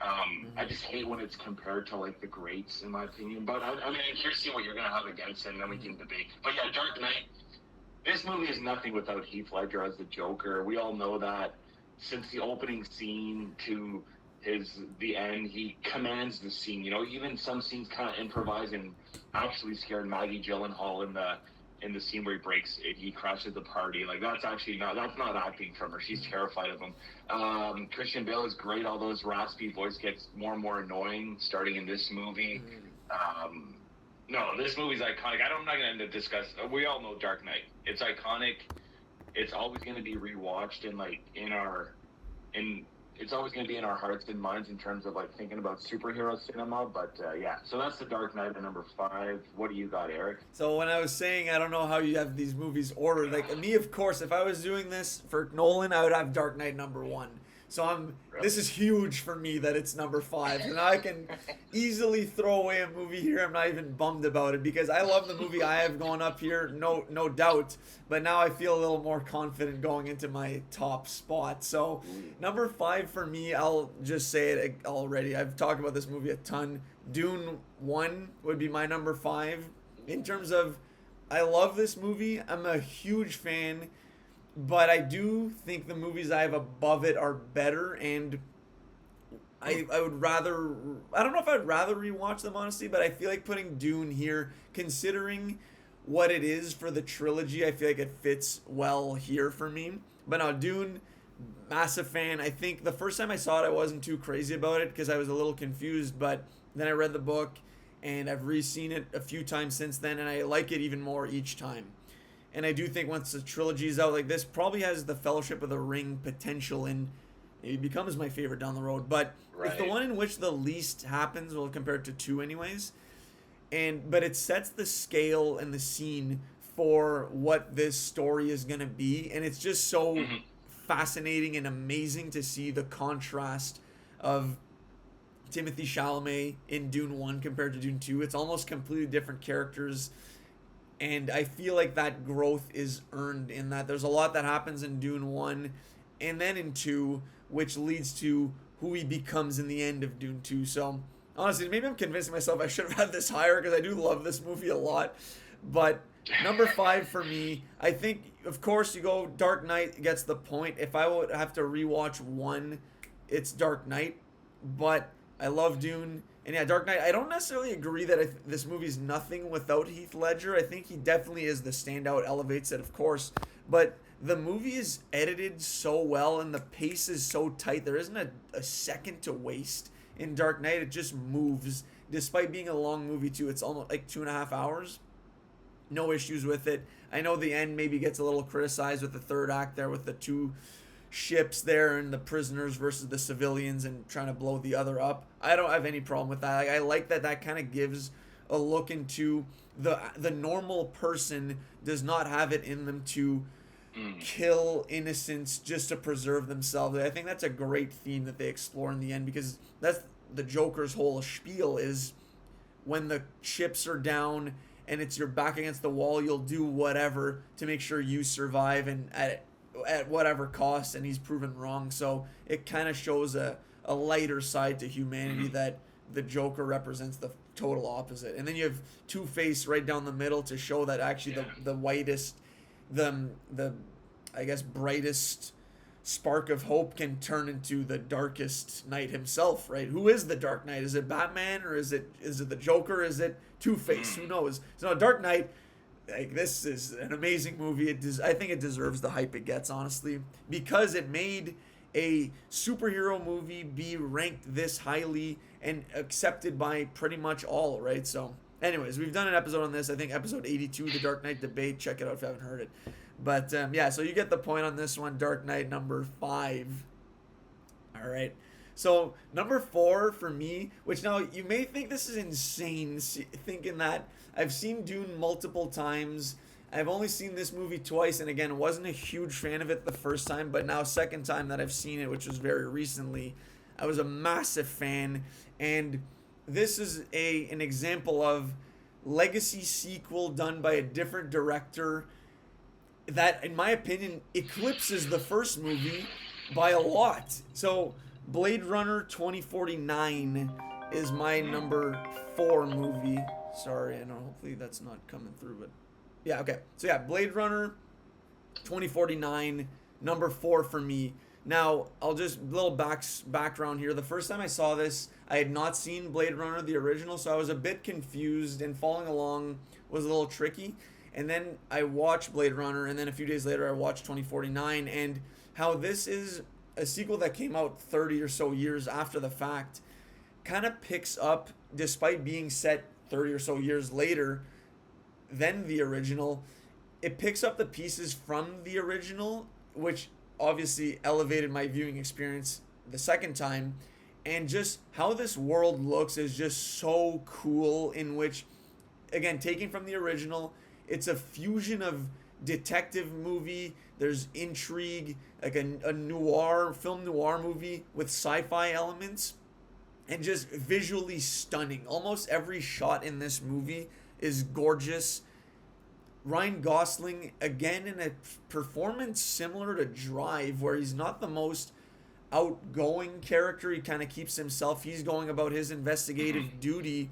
I just hate when it's compared to, like, the greats, in my opinion. But, I mean, I'm curious to see what you're going to have against it, and then we can debate. But, yeah, Dark Knight, this movie is nothing without Heath Ledger as the Joker. We all know that. Since the opening scene to the end, he commands the scene. You know, even some scenes kind of improvise and actually scared Maggie Gyllenhaal in the scene where he crashes the party. Like, that's not acting from her. She's terrified of him. Christian Bale is great, although his raspy voice gets more and more annoying starting in this movie. No, this movie's iconic. I'm not going to discuss. We all know Dark Knight. It's iconic. It's always going to be rewatched, and like it's always going to be in our hearts and minds in terms of like thinking about superhero cinema. But yeah, so that's The Dark Knight at number 5. What do you got, Eric? So when I was saying I don't know how you have these movies ordered, like me, of course, if I was doing this for Nolan, I would have Dark Knight number 1. So Really? this is huge for me that it's number 5. And I can easily throw away a movie here. I'm not even bummed about it because I love the movie I have going up here, no doubt. But now I feel a little more confident going into my top spot. So number 5 for me, I'll just say it already. I've talked about this movie a ton. Dune 1 would be my number 5. In terms of, I love this movie. I'm a huge fan. But I do think the movies I have above it are better, and I would rather, I don't know if I'd rather rewatch them honestly, but I feel like putting Dune here, considering what it is for the trilogy, I feel like it fits well here for me. But now Dune, massive fan. I think the first time I saw it, I wasn't too crazy about it because I was a little confused, but then I read the book and I've re-seen it a few times since then, and I like it even more each time. And I do think once the trilogy's out, like this probably has the Fellowship of the Ring potential, and it becomes my favorite down the road. But it's the one in which the least happens, well, compared to 2 anyways. But it sets the scale and the scene for what this story is gonna be, and it's just so fascinating and amazing to see the contrast of Timothée Chalamet in Dune 1 compared to Dune 2. It's almost completely different characters. And I feel like that growth is earned in that. There's a lot that happens in Dune 1 and then in 2, which leads to who he becomes in the end of Dune 2. So, honestly, maybe I'm convincing myself I should have had this higher because I do love this movie a lot. But number 5 for me, I think, of course, you go Dark Knight gets the point. If I would have to rewatch one, it's Dark Knight. But I love Dune. And yeah, Dark Knight, I don't necessarily agree that this movie's nothing without Heath Ledger. I think he definitely is the standout, elevates it, of course. But the movie is edited so well and the pace is so tight. There isn't a second to waste in Dark Knight. It just moves. Despite being a long movie, too, it's almost like 2.5 hours. No issues with it. I know the end maybe gets a little criticized with the third act there with the 2 ships there and the prisoners versus the civilians and trying to blow the other up. I don't have any problem with that. I like that kind of gives a look into the normal person does not have it in them to kill innocents just to preserve themselves. I think that's a great theme that they explore in the end because that's the Joker's whole spiel is when the chips are down and it's your back against the wall, you'll do whatever to make sure you survive and at whatever cost, and he's proven wrong. So it kind of shows a lighter side to humanity that the Joker represents the total opposite. And then you have Two-Face right down the middle to show that actually the whitest, the I guess brightest spark of hope can turn into the darkest knight himself, right? Who is the Dark Knight? Is it Batman or is it the Joker? Is it Two-Face? Who knows? So Dark Knight, like, this is an amazing movie. I think it deserves the hype it gets, honestly, because it made a superhero movie be ranked this highly and accepted by pretty much all, right? So, anyways, we've done an episode on this. I think episode 82, The Dark Knight Debate. Check it out if you haven't heard it. But, yeah, so you get the point on this one. Dark Knight, number 5. All right. So, number 4 for me, which now you may think this is insane, thinking that I've seen Dune multiple times. I've only seen this movie twice, and again, wasn't a huge fan of it the first time, but now second time that I've seen it, which was very recently, I was a massive fan. And this is an example of legacy sequel done by a different director that, in my opinion, eclipses the first movie by a lot. So Blade Runner 2049 is my number 4 movie. Sorry, I know hopefully that's not coming through, but yeah, okay. So yeah, Blade Runner 2049, number 4 for me. Now, I'll just little background here. The first time I saw this, I had not seen Blade Runner the original, so I was a bit confused and following along was a little tricky. And then I watched Blade Runner, and then a few days later I watched 2049, and how this is a sequel that came out 30 or so years after the fact, kind of picks up, despite being set 30 or so years later than the original, it picks up the pieces from the original, which obviously elevated my viewing experience the second time. And just how this world looks is just so cool, in which, again, taking from the original, it's a fusion of detective movie. There's intrigue, like a film noir movie with sci-fi elements, and just visually stunning. Almost every shot in this movie is gorgeous. Ryan Gosling, again, in a performance similar to Drive, where he's not the most outgoing character. He kind of keeps himself. He's going about his investigative duty,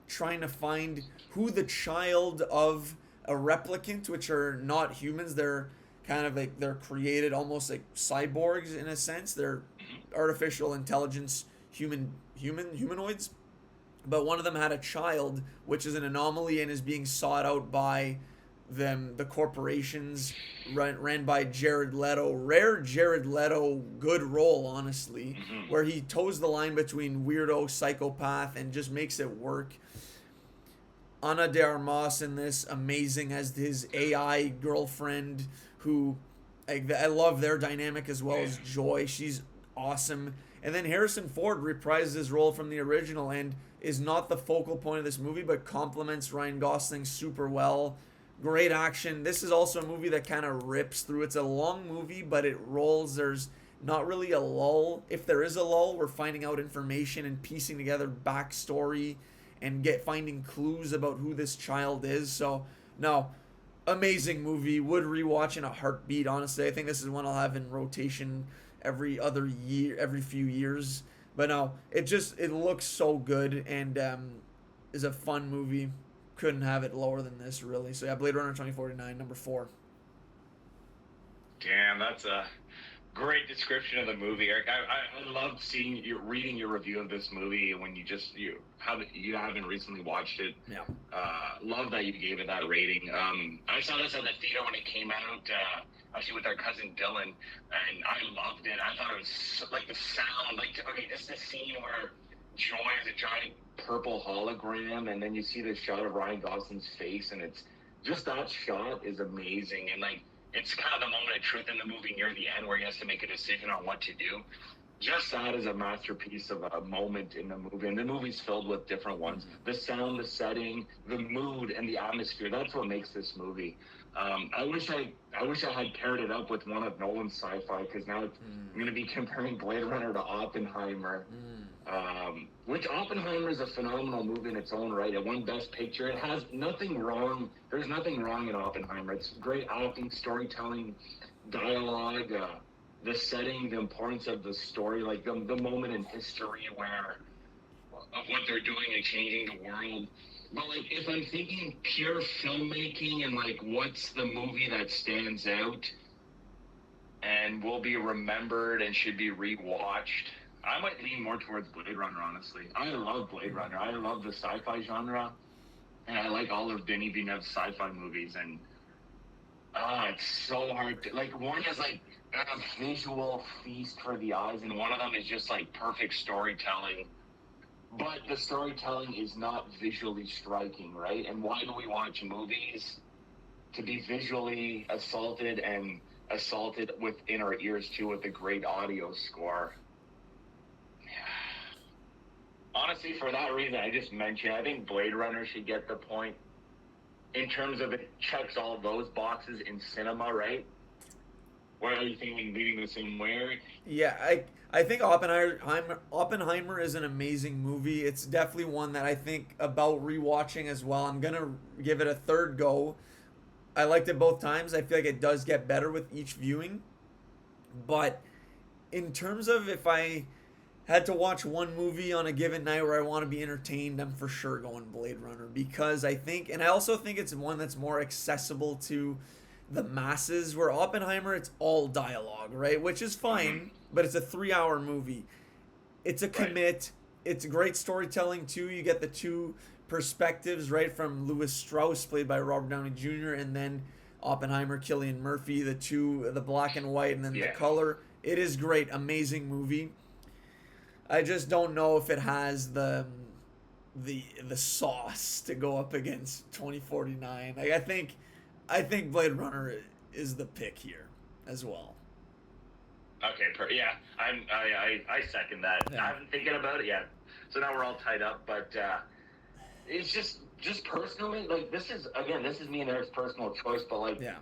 trying to find who the child of a replicant, which are not humans. They're kind of like, they're created almost like cyborgs in a sense. They're artificial intelligence humanoids. But one of them had a child, which is an anomaly and is being sought out by the corporations ran by Jared Leto. Rare Jared Leto good role, honestly, where he toes the line between weirdo, psychopath, and just makes it work. Ana de Armas in this, amazing as his AI girlfriend, who I love their dynamic as well as Joy. She's awesome. And then Harrison Ford reprises his role from the original and is not the focal point of this movie, but complements Ryan Gosling super well. Great action. This is also a movie that kind of rips through. It's a long movie, but it rolls. There's not really a lull. If there is a lull, we're finding out information and piecing together backstory and finding clues about who this child is. So, no, amazing movie. Would rewatch in a heartbeat, honestly. I think this is one I'll have in rotation every other year, every few years. But no, it looks so good and is a fun movie. Couldn't have it lower than this, really. So yeah, Blade Runner 2049, number 4. Damn, that's a great description of the movie, Eric. I loved reading your review of this movie when you haven't recently watched it. Yeah. Love that you gave it that rating. I saw this at the theater when it came out, actually with our cousin Dylan, and I loved it. I thought it was like the sound, this is the scene where Joy is a giant purple hologram, and then you see the shot of Ryan Gosling's face, and it's just that shot is amazing, and it's kind of the moment of truth in the movie near the end where he has to make a decision on what to do. Just that is a masterpiece of a moment in the movie, and the movie's filled with different ones. The sound, the setting, the mood, and the atmosphere, that's what makes this movie. I wish I had paired it up with one of Nolan's sci-fi, because now I'm going to be comparing Blade Runner to Oppenheimer. Which Oppenheimer is a phenomenal movie in its own right. It won Best Picture. It has nothing wrong. There's nothing wrong in Oppenheimer. It's great acting, storytelling, dialogue, the setting, the importance of the story, like the moment in history of what they're doing and changing the world. But if I'm thinking pure filmmaking and what's the movie that stands out and will be remembered and should be rewatched, I might lean more towards Blade Runner, honestly. I love Blade Runner. I love the sci-fi genre, and I like all of Denis Villeneuve's sci-fi movies. And it's so hard to one is a visual feast for the eyes, and one of them is just perfect storytelling. But the storytelling is not visually striking, right? And why do we watch movies? To be visually assaulted within our ears too, with a great audio score. Honestly, for that reason I just mentioned, I think Blade Runner should get the point in terms of it checks all of those boxes in cinema, right? Where are you thinking leading the same way? Yeah, I think Oppenheimer is an amazing movie. It's definitely one that I think about rewatching as well. I'm going to give it a third go. I liked it both times. I feel like it does get better with each viewing. But in terms of if I had to watch one movie on a given night where I want to be entertained, I'm for sure going Blade Runner, because I also think it's one that's more accessible to the masses, where Oppenheimer, it's all dialogue, right? Which is fine, but it's a 3-hour movie. It's a commit. It's great storytelling too. You get the two perspectives, right, from Lewis Strauss, played by Robert Downey Jr., and then Oppenheimer, Cillian Murphy, the black and white, and then the color. It is great, amazing movie. I just don't know if it has the sauce to go up against 2049. I think Blade Runner is the pick here as well. Okay, I second that. Yeah. I haven't thinking about it yet, so now we're all tied up. But it's just just personally, like, this is me and Eric's personal choice, but like, Yeah.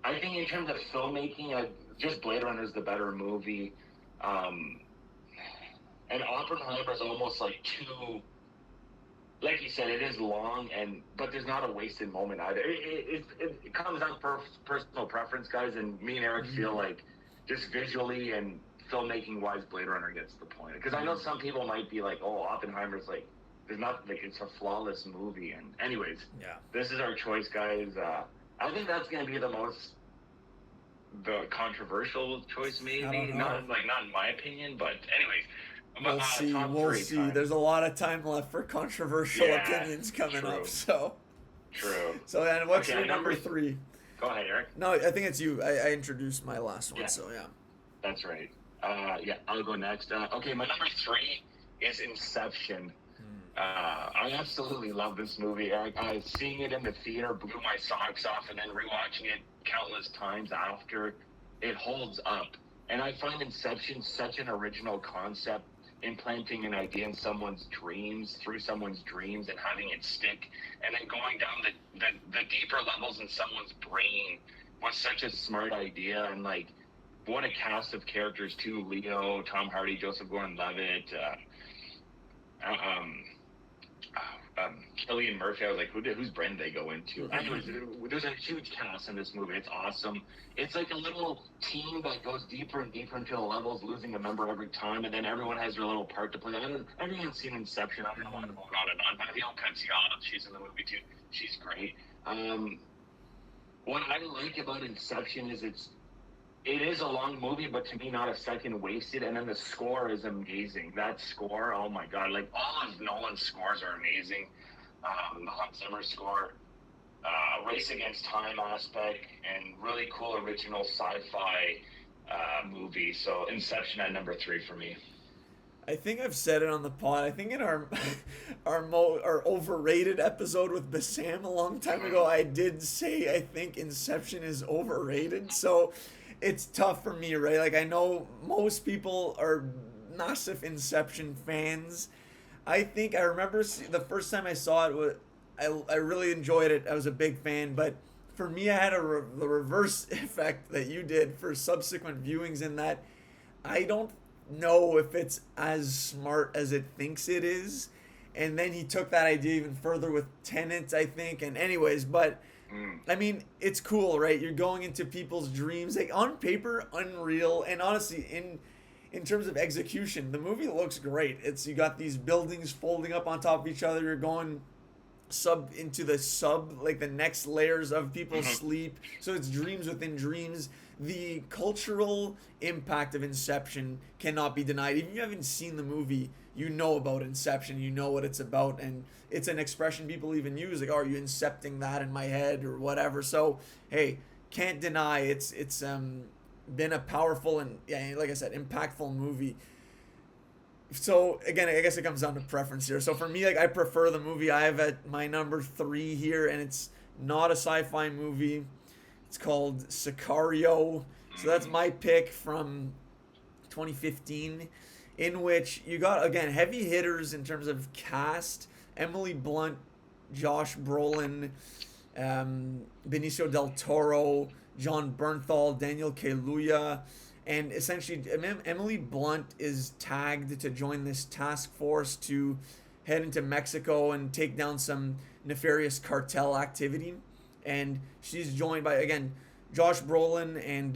I think in terms of filmmaking, just Blade Runner is the better movie. And Oppenheimer is almost like too, like you said, it is long, but there's not a wasted moment either. It comes down to personal preference, guys, and me and Eric feel like just visually and filmmaking wise, Blade Runner gets the point. Because I know some people might be like, oh, Oppenheimer's like, there's not, like, it's a flawless movie. And anyways, this is our choice, guys. I think that's going to be the controversial choice, maybe. Not in my opinion, but anyways. We'll see. There's a lot of time left for controversial opinions coming up. So true. So then, what's your number 3? Go ahead, Eric. No, I think it's you. I introduced my last one. So yeah. That's right. I'll go next. Okay, my number 3 is Inception. I absolutely love this movie, Eric. Seeing it in the theater blew my socks off, and then rewatching it countless times after, it holds up. And I find Inception such an original concept, implanting an idea in someone's dreams, through someone's dreams, and having it stick, and then going down the deeper levels in someone's brain was such a smart idea. And like, what a cast of characters too. Leo, Tom Hardy, Joseph Gordon-Levitt, Cillian Murphy. I was like, whose brain did they go into? Anyways, there's a huge cast in this movie. It's awesome. It's like a little team that goes deeper and deeper into the levels, losing a member every time, and then everyone has their little part to play. Everyone's seen Inception. I don't want to go on and on, but she's in the movie too. She's great. What I like about Inception is it is a long movie, but to me, not a second wasted. And then the score is amazing. That score, oh my God. Like, all of Nolan's scores are amazing. The Hans Zimmer score, race against time aspect, and really cool original sci-fi movie. So Inception at number 3 for me. I think I've said it on the pod. I think in our overrated episode with Bassam a long time ago, I did say I think Inception is overrated. So it's tough for me, right? Like, I know most people are massive Inception fans. I think I remember the first time I saw it, I really enjoyed it. I was a big fan, but for me, I had the reverse effect that you did for subsequent viewings, in that I don't know if it's as smart as it thinks it is. And then he took that idea even further with Tenet, I think. And anyways, but I mean, it's cool, right? You're going into people's dreams, like, on paper, unreal. And honestly, in terms of execution, the movie looks great. You got these buildings folding up on top of each other. You're going into like the next layers of people's sleep. So it's dreams within dreams. The cultural impact of Inception cannot be denied. If you haven't seen the movie, you know about Inception, you know what it's about, and it's an expression people even use, like, oh, are you incepting that in my head or whatever. So hey, can't deny it's been a powerful and, like I said, impactful movie. So again, I guess it comes down to preference here. So for me, like, I prefer the movie. I have at my number 3 here, and it's not a sci-fi movie. It's called Sicario. So that's my pick from 2015, in which you got, again, heavy hitters in terms of cast. Emily Blunt, Josh Brolin, Benicio del Toro, John Bernthal, Daniel Kaluuya. And essentially, Emily Blunt is tagged to join this task force to head into Mexico and take down some nefarious cartel activity. And she's joined by, again, Josh Brolin and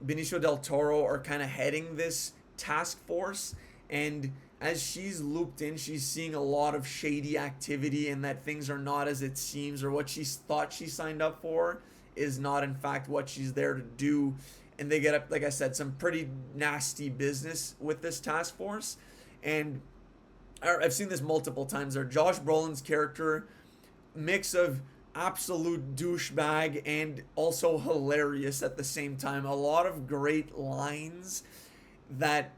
Benicio del Toro are kind of heading this task force. And as she's looped in, she's seeing a lot of shady activity, and that things are not as it seems, or what she thought she signed up for is not, in fact, what she's there to do. And they get up, like I said, some pretty nasty business with this task force. And I've seen this multiple times there. Josh Brolin's character, mix of absolute douchebag and also hilarious at the same time. A lot of great lines that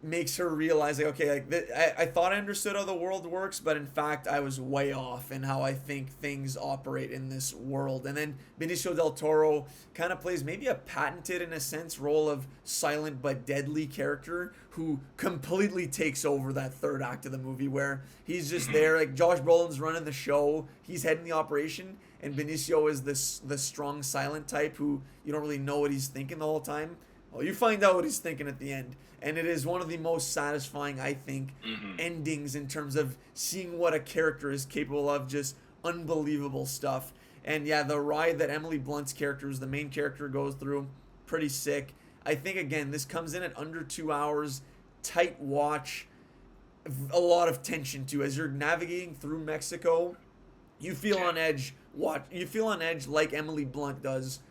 makes her realize like, okay, like I thought I understood how the world works, but in fact I was way off in how I think things operate in this world. And then Benicio del Toro kind of plays maybe a patented in a sense role of silent but deadly character who completely takes over that third act of the movie, where he's just there, like Josh Brolin's running the show, he's heading the operation, and Benicio is the strong silent type who you don't really know what he's thinking the whole time. Well, you find out what he's thinking at the end. And it is one of the most satisfying, I think, endings in terms of seeing what a character is capable of. Just unbelievable stuff. And yeah, the ride that Emily Blunt's character, the main character, goes through, pretty sick. I think, again, this comes in at under 2 hours, tight watch, a lot of tension too. As you're navigating through Mexico, you feel on edge. You feel on edge like Emily Blunt does,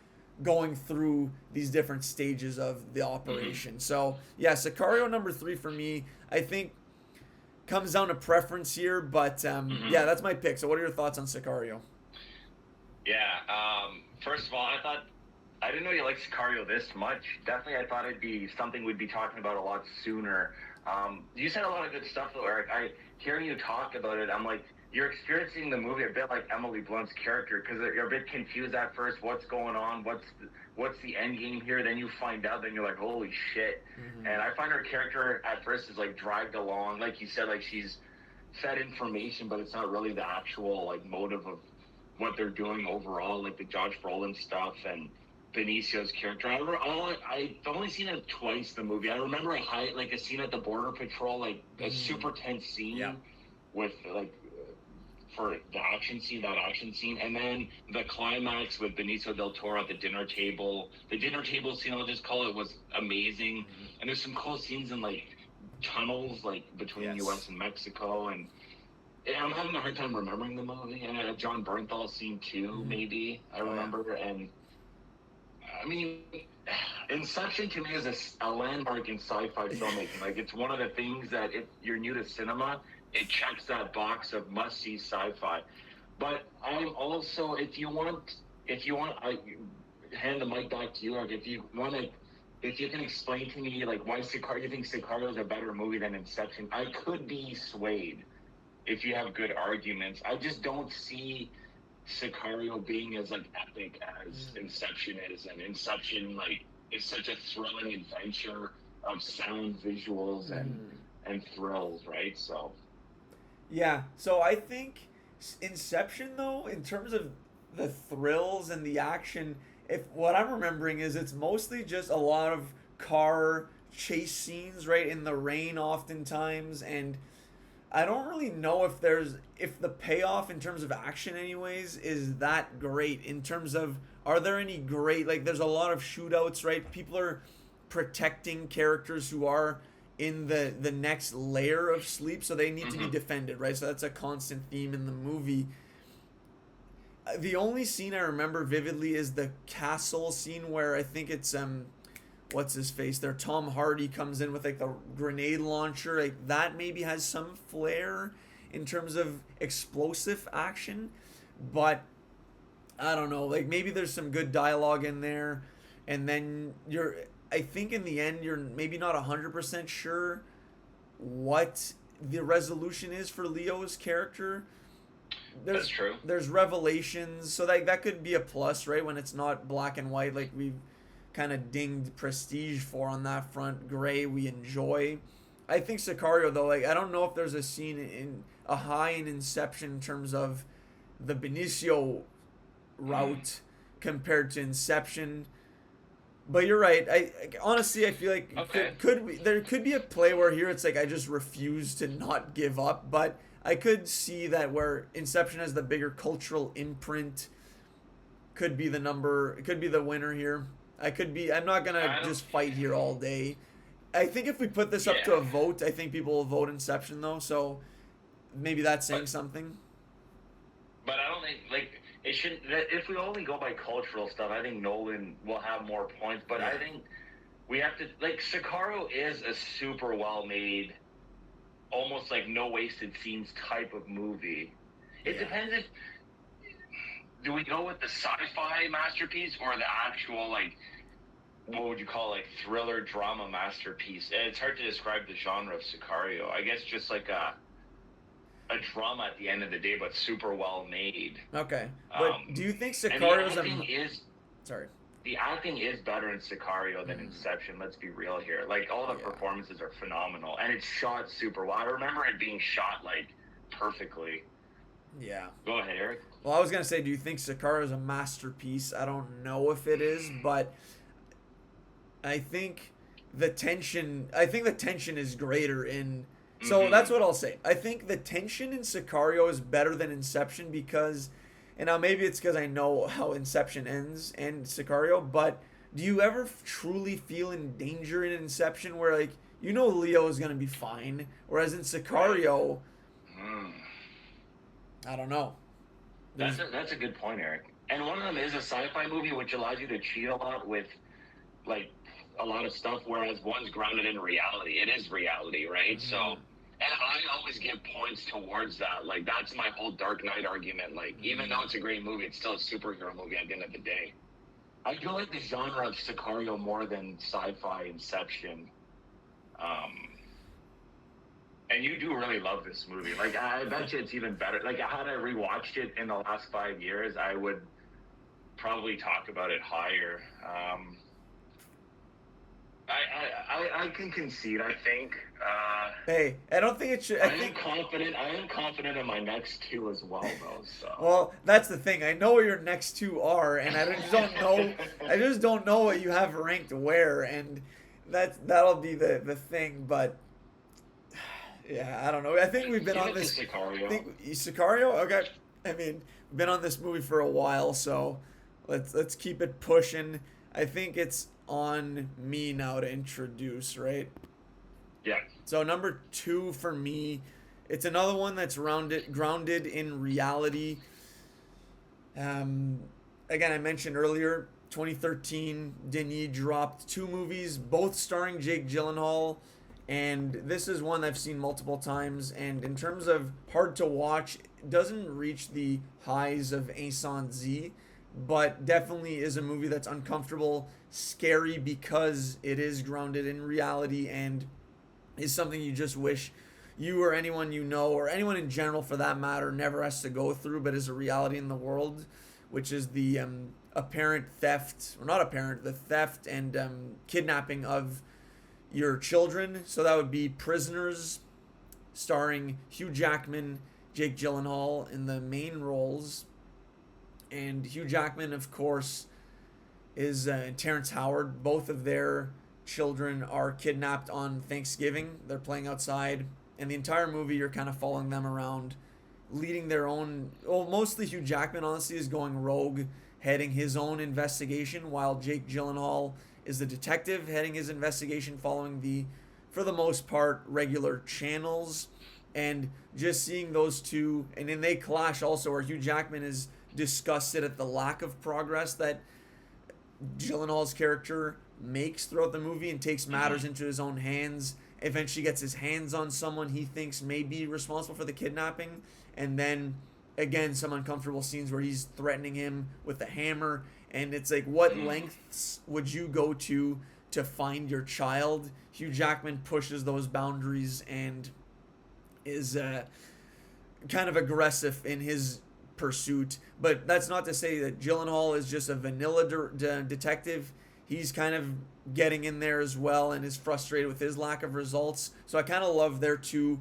going through these different stages of the operation. So yeah, Sicario number 3 for me, I think comes down to preference here, but yeah, that's my pick. So what are your thoughts on Sicario? Yeah, first of all, I didn't know you liked Sicario this much. Definitely, I thought it'd be something we'd be talking about a lot sooner. You said a lot of good stuff though, Eric. Hearing you talk about it, I'm like, you're experiencing the movie a bit like Emily Blunt's character, because you're a bit confused at first. What's going on? What's the end game here? Then you find out, then you're like, holy shit. And I find her character at first is like dragged along, like you said, like she's fed information, but it's not really the actual like motive of what they're doing overall, like the Josh Brolin stuff and Benicio's character. I've only seen it twice, the movie. I remember a scene at the Border Patrol, like a super tense scene with like for that action scene, and then the climax with Benicio del Toro at the dinner table. The dinner table scene, I'll just call it, was amazing. And there's some cool scenes in like tunnels, like between U.S. and Mexico, and I'm having a hard time remembering the movie. And a John Bernthal scene too, maybe I remember. And I mean, Inception to me is a landmark in sci-fi filmmaking. Like, it's one of the things that if you're new to cinema, it checks that box of must-see sci-fi. But I'm also, if you want, I hand the mic back to you. Or if you can explain to me like why you think Sicario is a better movie than Inception, I could be swayed if you have good arguments. I just don't see Sicario being as like epic as Inception is, and Inception like is such a thrilling adventure of sound, visuals, and thrills, right? So. Yeah, so I think Inception, though, in terms of the thrills and the action, if what I'm remembering is it's mostly just a lot of car chase scenes, right, in the rain oftentimes, and I don't really know if the payoff in terms of action anyways is that great in terms of, are there any great, like there's a lot of shootouts, right? People are protecting characters who are in the next layer of sleep, so they need to be defended, right? So that's a constant theme in the movie. The only scene I remember vividly is the castle scene where I think it's what's his face there, Tom Hardy comes in with like the grenade launcher. Like that maybe has some flair in terms of explosive action, but I don't know, like maybe there's some good dialogue in there, and then I think in the end you're maybe not 100% sure what the resolution is for Leo's character. That's true. There's revelations, so that could be a plus, right? When it's not black and white, like we've kind of dinged Prestige for on that front. Gray we enjoy. I think Sicario though, like I don't know if there's a scene in a high in Inception in terms of the Benicio route compared to Inception. But you're right. I honestly, I feel like there could be a play where here it's like I just refuse to not give up, but I could see that where Inception has the bigger cultural imprint, could be the winner here. I'm not gonna just fight here all day. I think if we put this up to a vote, I think people will vote Inception though, so maybe that's saying something. But I don't think like it should. If we only go by cultural stuff, I think Nolan will have more points. But I think we have to like Sicario is a super well made, almost like no wasted scenes type of movie. It depends if do we go with the sci-fi masterpiece or the actual like what would you call, like, thriller drama masterpiece. It's hard to describe the genre of Sicario. I guess just like a drama at the end of the day, but super well made. Okay, but do you think And the Sicario's acting is sorry? the acting is better in Sicario than Inception. Let's be real here. Like, all the performances are phenomenal, and it's shot super well. I remember it being shot like perfectly. Yeah. Go ahead, Eric. Well, I was gonna say, do you think Sicario's a masterpiece? I don't know if it is, but I think the tension. I think the tension is greater in. So that's what I'll say. I think the tension in Sicario is better than Inception because, and now maybe it's because I know how Inception ends and Sicario, but do you ever truly feel in danger in Inception where, like, you know Leo is gonna be fine, whereas in Sicario, I don't know. That's a good point, Eric. And one of them is a sci-fi movie, which allows you to cheat a lot with, like, a lot of stuff, whereas one's grounded in reality. It is reality, right? So, and I always give points towards that. Like, that's my whole Dark Knight argument. Like, even though it's a great movie, it's still a superhero movie at the end of the day. I do like the genre of Sicario more than sci-fi Inception. And you do really love this movie. Like, I bet you it's even better. Like, had I rewatched it in the last 5 years, I would probably talk about it higher. I can concede, I think. Hey, I don't think it should. I am confident in my next two as well, though. So. Well, that's the thing. I know where your next two are, and I just don't know. I just don't know what you have ranked where, and that'll be the thing. But yeah, I don't know. I think we've been on this. Sicario. Okay. I mean, we've been on this movie for a while, so let's keep it pushing. I think it's on me now to introduce, right? Yeah. So number 2 for me, it's another one that's grounded in reality. Again, I mentioned earlier, 2013, Denis dropped 2 movies, both starring Jake Gyllenhaal, and this is one I've seen multiple times. And in terms of hard to watch, it doesn't reach the highs of Eazy, but definitely is a movie that's uncomfortable, scary because it is grounded in reality and is something you just wish you or anyone you know, or anyone in general for that matter, never has to go through, but is a reality in the world, which is the apparent theft, or not apparent, the theft and kidnapping of your children. So that would be Prisoners, starring Hugh Jackman, Jake Gyllenhaal in the main roles. And Hugh Jackman, of course, is Terrence Howard. Both of their children are kidnapped on Thanksgiving. They're playing outside, and the entire movie you're kind of following them around, leading their own. Well, mostly Hugh Jackman, honestly, is going rogue, heading his own investigation, while Jake Gyllenhaal is the detective heading his investigation, following the, for the most part, regular channels. And just seeing those two, and then they clash also, where Hugh Jackman is disgusted at the lack of progress that Gyllenhaal's character makes throughout the movie and takes matters into his own hands. Eventually gets his hands on someone he thinks may be responsible for the kidnapping, and then again some uncomfortable scenes where he's threatening him with a hammer, and it's like, what lengths would you go to find your child? Hugh Jackman pushes those boundaries and is kind of aggressive in his pursuit. But that's not to say that Gyllenhaal is just a vanilla detective. He's kind of getting in there as well and is frustrated with his lack of results. So I kind of love their two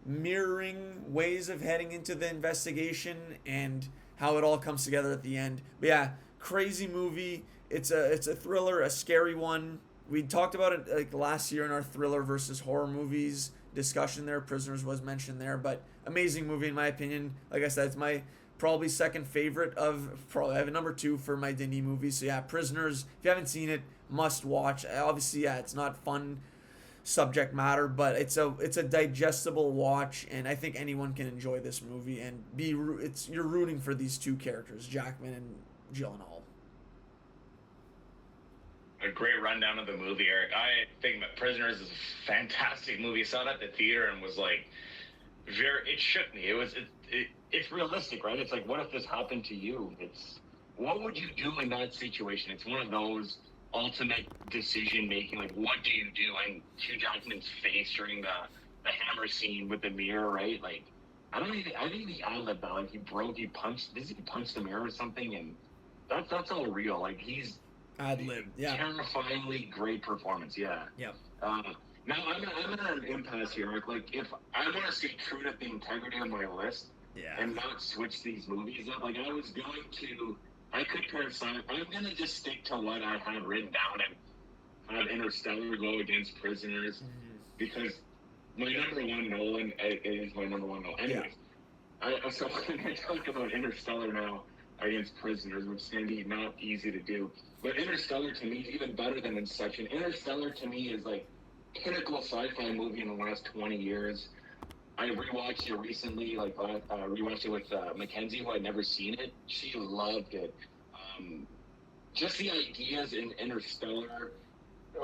mirroring ways of heading into the investigation and how it all comes together at the end. But yeah, crazy movie. It's a thriller, a scary one. We talked about it like last year in our thriller versus horror movies discussion there. Prisoners was mentioned there, but amazing movie in my opinion. Like I said, it's my probably second favorite of, probably I have a number 2 for my Denis movies. So yeah, Prisoners, if you haven't seen it, must watch. Obviously, yeah, it's not fun subject matter, but it's a digestible watch, and I think anyone can enjoy this movie and you're rooting for these two characters, Jackman and Gyllenhaal. A great rundown of the movie, Eric. I think Prisoners is a fantastic movie. I saw it at the theater and was like, it shook me. It's realistic, right? It's like, what if this happened to you? What would you do in that situation? It's one of those ultimate decision making. Like, what do you do? And Hugh Jackman's face during the hammer scene with the mirror, right? Like, I think he ad-libbed that. Like, he punched the mirror or something? And that's all real. Like, he's Ad-lib, yeah. terrifyingly great performance, yeah. Yeah. Now I'm at an impasse here. Like, if I want to stay true to the integrity of my list, and not switch these movies up, like I could pair some. I'm gonna just stick to what I had written down and have Interstellar go against Prisoners, because my number one Nolan is my number one Nolan. Anyways, so when I talk about Interstellar now against Prisoners, which is going to be not easy to do, but Interstellar to me is even better than Inception. Interstellar to me is like pinnacle sci-fi movie in the last 20 years. I rewatched it recently, rewatched it with Mackenzie, who had never seen it. She loved it. Just the ideas in Interstellar.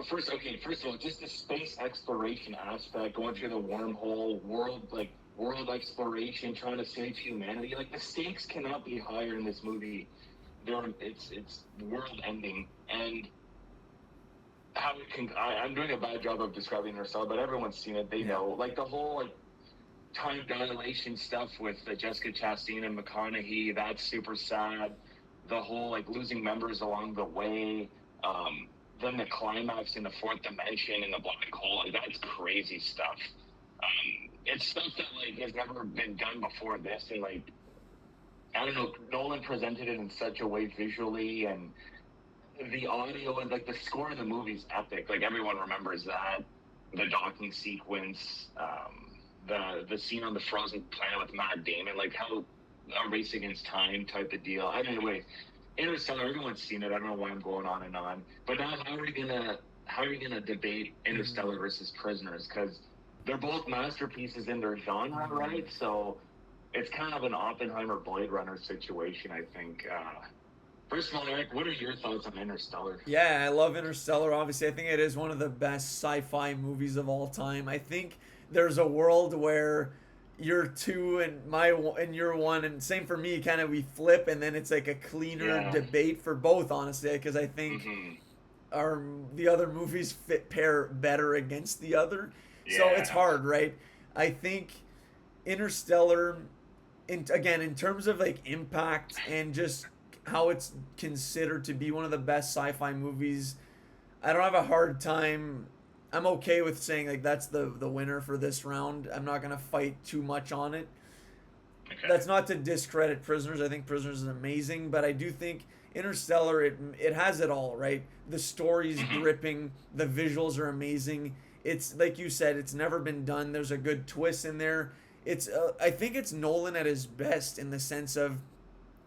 First of all, just the space exploration aspect, going through the wormhole, world exploration, trying to save humanity. Like, the stakes cannot be higher in this movie. It's world ending, and how it can. I'm doing a bad job of describing Interstellar, but everyone's seen it. They know, like, the whole time dilation stuff with Jessica Chastain and McConaughey. That's super sad. The whole losing members along the way. Then the climax in the fourth dimension in the black hole. That's crazy stuff. It's stuff that has never been done before this, and I don't know. Nolan presented it in such a way visually, and the audio and the score of the movie is epic. Like, everyone remembers that. The docking sequence, the scene on the frozen planet with Matt Damon, how a race against time type of deal. Anyway, Interstellar, everyone's seen it. I don't know why I'm going on and on. But now, how are you gonna debate Interstellar versus Prisoners? Because they're both masterpieces in their genre, right? So it's kind of an Oppenheimer Blade Runner situation, I think. First of all, Eric, what are your thoughts on Interstellar? Yeah, I love Interstellar. Obviously, I think it is one of the best sci-fi movies of all time. I think there's a world where you're two and you're one, and same for me. Kind of we flip, and then it's like a cleaner debate for both, honestly, because I think the other movies pair better against the other. Yeah. So it's hard, right? I think Interstellar, in terms of impact and just how it's considered to be one of the best sci-fi movies, I don't have a hard time. I'm okay with saying that's the winner for this round. I'm not gonna fight too much on it. Okay. That's not to discredit Prisoners. I think Prisoners is amazing, but I do think Interstellar, it has it all, right? The story's gripping, the visuals are amazing. It's like you said, it's never been done. There's a good twist in there. It's I think it's Nolan at his best in the sense of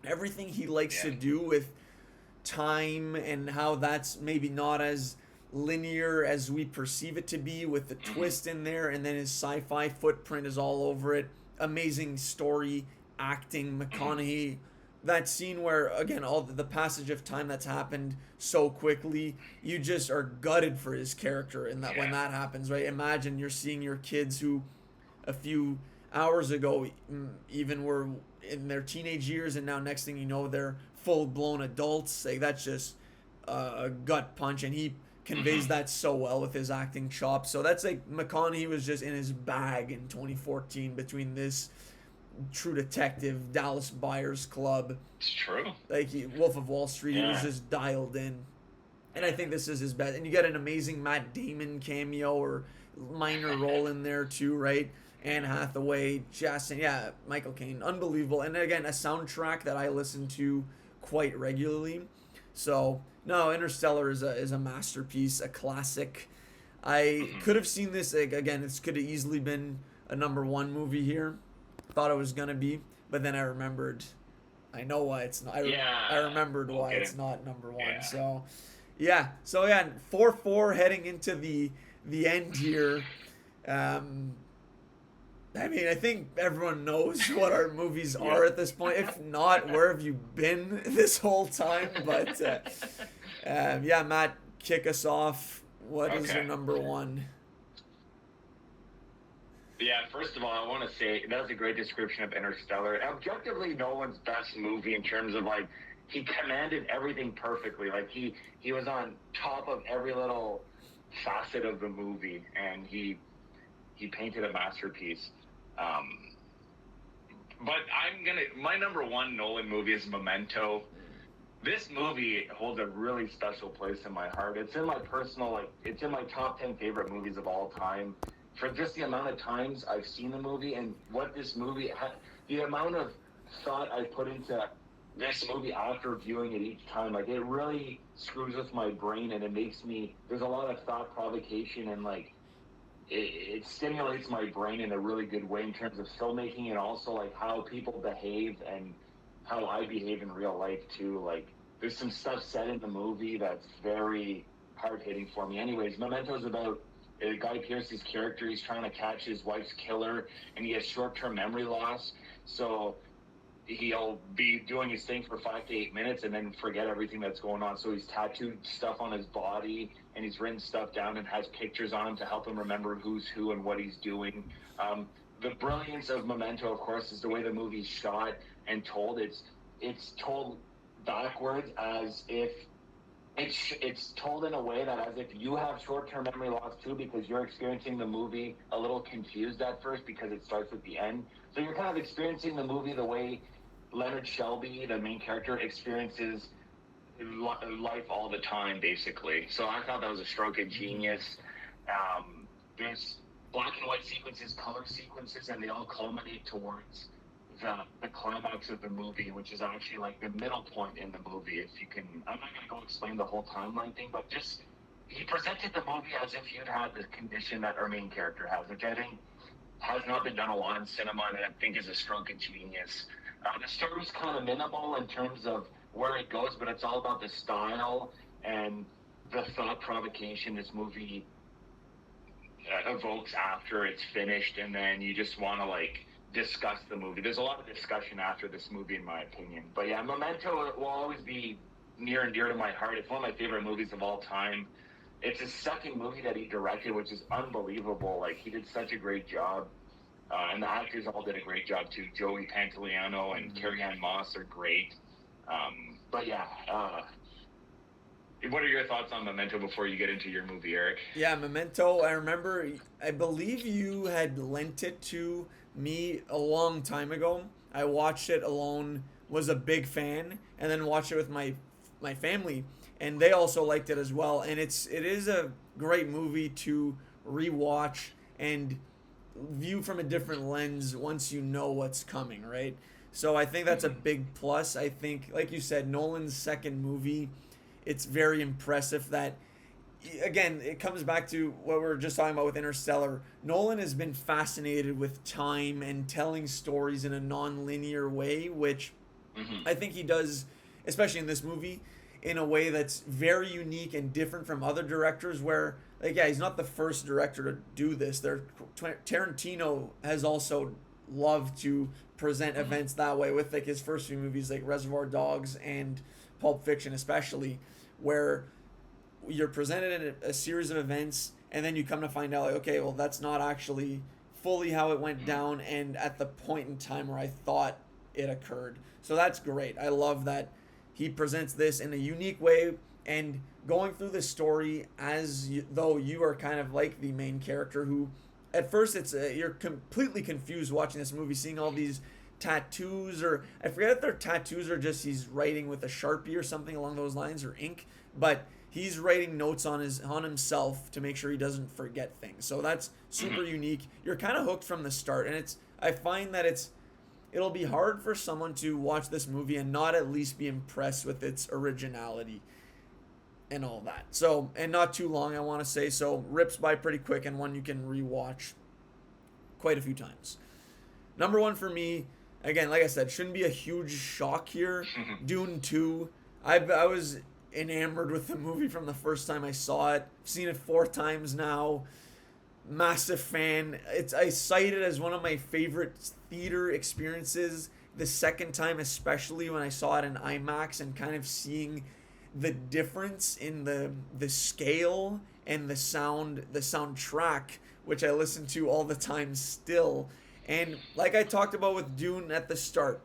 everything he likes to do with time and how that's maybe not as linear as we perceive it to be, with the twist in there, and then his sci-fi footprint is all over it. Amazing story, acting, McConaughey. That scene where, again, all the passage of time that's happened so quickly, you just are gutted for his character in that when that happens, right? Imagine you're seeing your kids who a few hours ago even were in their teenage years, and now next thing you know they're full-blown adults. That's just a gut punch, and he conveys that so well with his acting chops. So that's McConaughey was just in his bag in 2014 between this True Detective, Dallas Buyers Club. It's true. Wolf of Wall Street, he was just dialed in. And I think this is his best. And you get an amazing Matt Damon cameo or minor role in there too, right? Anne Hathaway, Justin, Michael Caine, unbelievable. And again, a soundtrack that I listen to quite regularly. So, no, Interstellar is a masterpiece, a classic. I could have seen this, again, this could have easily been a number one movie here. Thought it was going to be, but then I remembered. I know why it's not. I remembered why it's not number one. Yeah. So, 4-4 heading into the end here. I think everyone knows what our movies are at this point. If not, where have you been this whole time? But, Matt, kick us off. What is your number one? Yeah, first of all, I want to say that was a great description of Interstellar. Objectively, Nolan's best movie in terms of he commanded everything perfectly. Like he was on top of every little facet of the movie, and he painted a masterpiece. But my number one Nolan movie is Memento. This movie holds a really special place in my heart. It's in my it's in my top 10 favorite movies of all time. For just the amount of times I've seen the movie and what this movie the amount of thought I put into this movie after viewing it each time, like, it really screws with my brain, and it makes me, there's a lot of thought provocation, and like, it stimulates my brain in a really good way in terms of filmmaking, and also like how people behave and how I behave in real life too. Like, there's some stuff said in the movie that's very hard hitting for me. Anyways, Memento's about Guy Pearce's character. He's trying to catch his wife's killer, and he has short-term memory loss. So he'll be doing his thing for 5 to 8 minutes and then forget everything that's going on. So he's tattooed stuff on his body, and he's written stuff down and has pictures on him to help him remember who's who and what he's doing. The brilliance of Memento, of course, is the way the movie's shot and told. It's told backwards, as if it's told in a way that as if you have short-term memory loss too, because you're experiencing the movie a little confused at first because it starts with the end. So you're kind of experiencing the movie the way Leonard Shelby, the main character, experiences life all the time, basically. So I thought that was a stroke of genius. There's black and white sequences, color sequences, and they all culminate towards the climax of the movie, which is actually like the middle point in the movie. If you can, I'm not going to go explain the whole timeline thing, but just, he presented the movie as if you'd had the condition that our main character has, which I think has not been done a lot in cinema, and I think is a stroke of genius. The story's kind of minimal in terms of where it goes, but it's all about the style and the thought provocation this movie evokes after it's finished, and then you just want to like discuss the movie. There's a lot of discussion after this movie, in my opinion. But yeah, Memento will always be near and dear to my heart. It's one of my favorite movies of all time. It's his second movie that he directed, which is unbelievable. Like, he did such a great job. And the actors all did a great job too. Joey Pantoliano and Carrie-Anne Moss are great. But yeah, what are your thoughts on Memento before you get into your movie, Eric? Yeah, Memento, I believe you had lent it to me a long time ago. I watched it alone, was a big fan, and then watched it with my family, and they also liked it as well. And it is a great movie to rewatch and view from a different lens once you know what's coming, right? So I think that's a big plus. I think, like you said, Nolan's second movie, it's very impressive that, again, it comes back to what we were just talking about with Interstellar. Nolan has been fascinated with time and telling stories in a non-linear way, which I think he does, especially in this movie, in a way that's very unique and different from other directors where, like, yeah, he's not the first director to do this. Tarantino has also loved to present events that way with, like, his first few movies, like Reservoir Dogs and Pulp Fiction especially, where you're presented in a series of events, and then you come to find out, like, okay, well, that's not actually fully how it went down and at the point in time where I thought it occurred. So that's great. I love that he presents this in a unique way and going through the story though you are kind of like the main character who, at first, you're completely confused watching this movie, seeing all these tattoos, or I forget if they're tattoos or just he's writing with a Sharpie or something along those lines, or ink, but he's writing notes on himself to make sure he doesn't forget things. So that's super unique. You're kind of hooked from the start, and I find that it'll be hard for someone to watch this movie and not at least be impressed with its originality and all that. So, and not too long, I want to say, so rips by pretty quick, and one you can rewatch quite a few times. Number one for me, again, like I said, shouldn't be a huge shock here. Dune 2. I was enamored with the movie from the first time I saw it. I've seen it 4 times now. Massive fan. I cite it as one of my favorite theater experiences. The second time, especially when I saw it in IMAX and kind of seeing the difference in the scale and the soundtrack, which I listen to all the time still. And like I talked about with Dune at the start,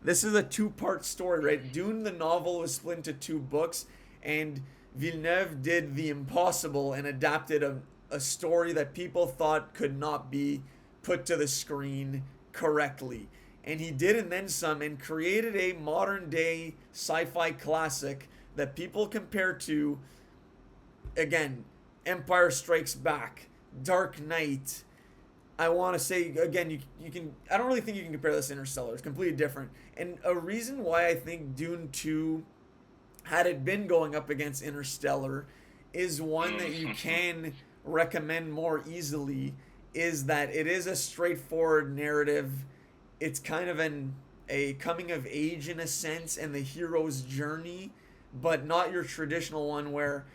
this is a two-part story, right? Dune, the novel, was split into two books, and Villeneuve did the impossible and adapted a story that people thought could not be put to the screen correctly. And he did and then some, and created a modern day sci-fi classic that people compare to, again, Empire Strikes Back, Dark Knight. I want to say, again, you can, I don't really think you can compare this to Interstellar. It's completely different. And a reason why I think Dune 2, had it been going up against Interstellar, is one that you can recommend more easily, is that it is a straightforward narrative. It's kind of a coming of age in a sense, and the hero's journey, but not your traditional one where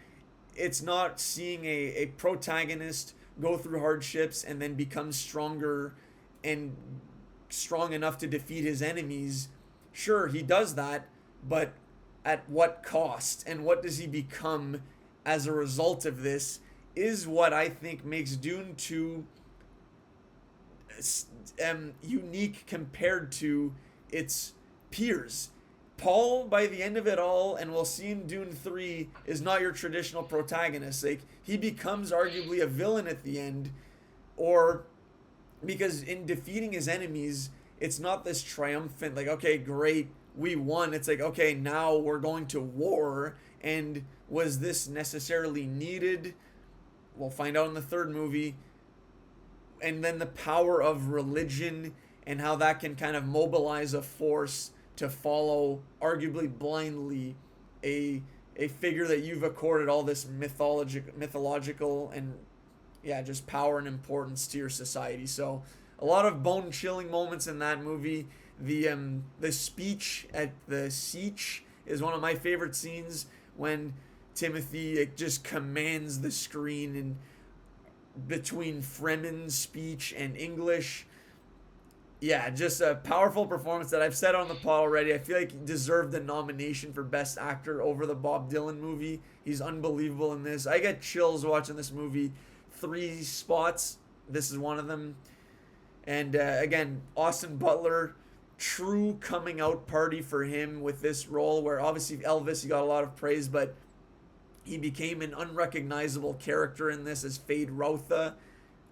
it's not seeing a protagonist go through hardships and then become stronger and strong enough to defeat his enemies. Sure, he does that, but at what cost? And what does he become as a result of this is what I think makes Dune 2 unique compared to its peers. Paul, by the end of it all, and we'll see in Dune 3, is not your traditional protagonist. Like, he becomes arguably a villain at the end, or because in defeating his enemies, it's not this triumphant, like, okay, great, we won. It's like, okay, now we're going to war, and was this necessarily needed? We'll find out in the third movie. And then the power of religion and how that can kind of mobilize a force to follow, arguably blindly, a figure that you've accorded all this mythological and, yeah, just power and importance to your society. So a lot of bone-chilling moments in that movie. The speech at the Siege is one of my favorite scenes, when Timothy just commands the screen and between Fremen's speech and English. Yeah, just a powerful performance that I've said on the pod already. I feel like he deserved the nomination for Best Actor over the Bob Dylan movie. He's unbelievable in this. I get chills watching this movie. 3 spots. This is one of them. And again, Austin Butler, true coming out party for him with this role, where obviously Elvis, he got a lot of praise, but he became an unrecognizable character in this as Fade Routha.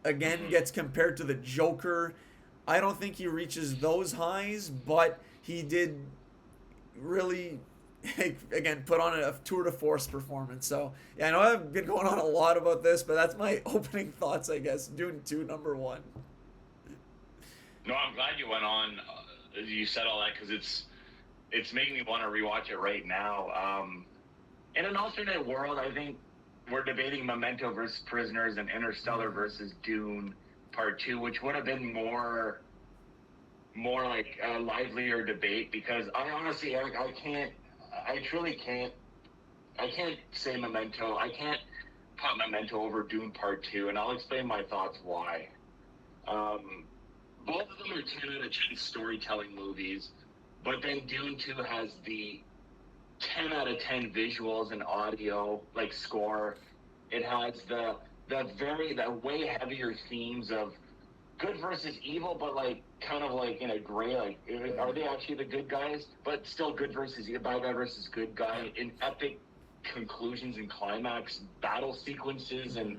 Again, gets compared to the Joker. I don't think he reaches those highs, but he did really, again, put on a tour de force performance. So, yeah, I know I've been going on a lot about this, but that's my opening thoughts, I guess. Dune 2, number 1. No, I'm glad you went on. You said all that, because it's making me want to rewatch it right now. In an alternate world, I think we're debating Memento versus Prisoners and Interstellar versus Dune Part 2, which would have been more like a livelier debate, because I honestly, I truly can't say Memento. I can't put Memento over Dune Part 2, and I'll explain my thoughts why. Both of them are 10 out of 10 storytelling movies, but then Dune 2 has the 10 out of 10 visuals and audio, like score. It has the way heavier themes of good versus evil, but like kind of like in a gray, like are they actually the good guys? But still good versus bad guy versus good guy, in epic conclusions and climax, battle sequences, and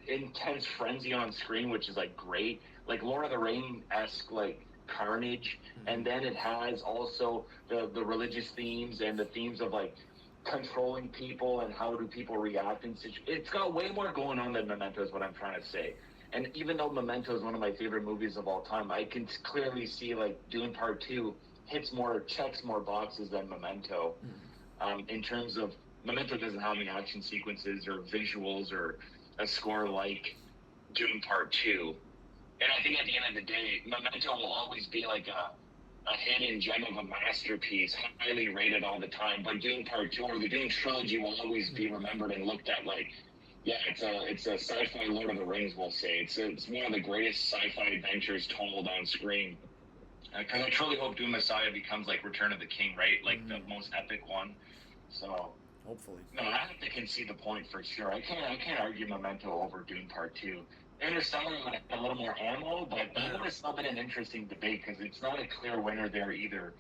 intense frenzy on screen, which is like great, like Lord of the Rings-esque like carnage. And then it has also the religious themes and the themes of like controlling people and how do people react in situations. It's got way more going on than Memento, is what I'm trying to say. And even though Memento is one of my favorite movies of all time, I can clearly see like Dune Part 2 checks more boxes than Memento. In terms of, Memento doesn't have any action sequences or visuals or a score like Dune Part 2. And I think at the end of the day, Memento will always be like a hidden gem of a masterpiece, highly rated all the time. But Dune Part 2 or the Dune trilogy will always be remembered and looked at like, yeah, it's a sci-fi Lord of the Rings, we'll say. It's one of the greatest sci-fi adventures told on screen. Because I truly hope Dune Messiah becomes like Return of the King, right? Like the most epic one. So hopefully. No, I have to concede the point for sure. I can't argue Memento over Dune Part 2. Interstellar would have a little more ammo, but that would have still been an interesting debate because it's not a clear winner there either.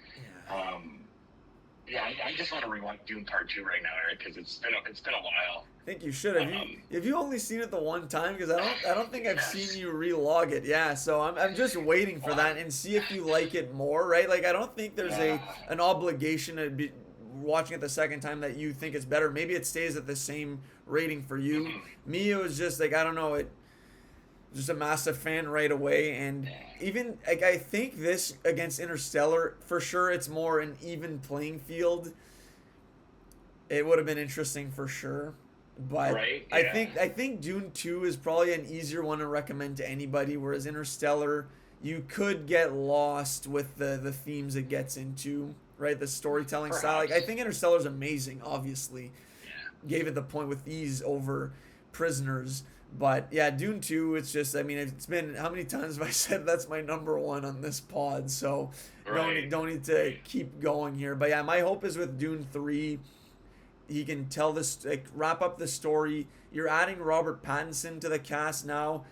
Yeah. I just want to rewatch Dune Part 2 right now, Eric, because it's been a while. I think you should. Have you only seen it the one time? Because I don't think I've Yes. seen you relog it. Yeah, so I'm just waiting for that and see if you like it more, right? Like I don't think there's Yeah. an obligation to be watching it the second time that you think it's better. Maybe it stays at the same rating for you. Me, it was just like I don't know, it just a massive fan right away, and even like I think this against Interstellar for sure, it's more an even playing field. It would have been interesting for sure. But Right? I Yeah. think I think Dune 2 is probably an easier one to recommend to anybody, whereas Interstellar you could get lost with the themes it gets into, right? The storytelling style. Like I Perhaps. think Interstellar is amazing, obviously. Gave it the point with ease over Prisoners. But yeah, Dune 2, it's just I mean it's been how many times have I said that's my number one on this pod, so Right. don't need to keep going here. But yeah, my hope is with Dune 3 he can tell this like wrap up the story. You're adding Robert Pattinson to the cast now.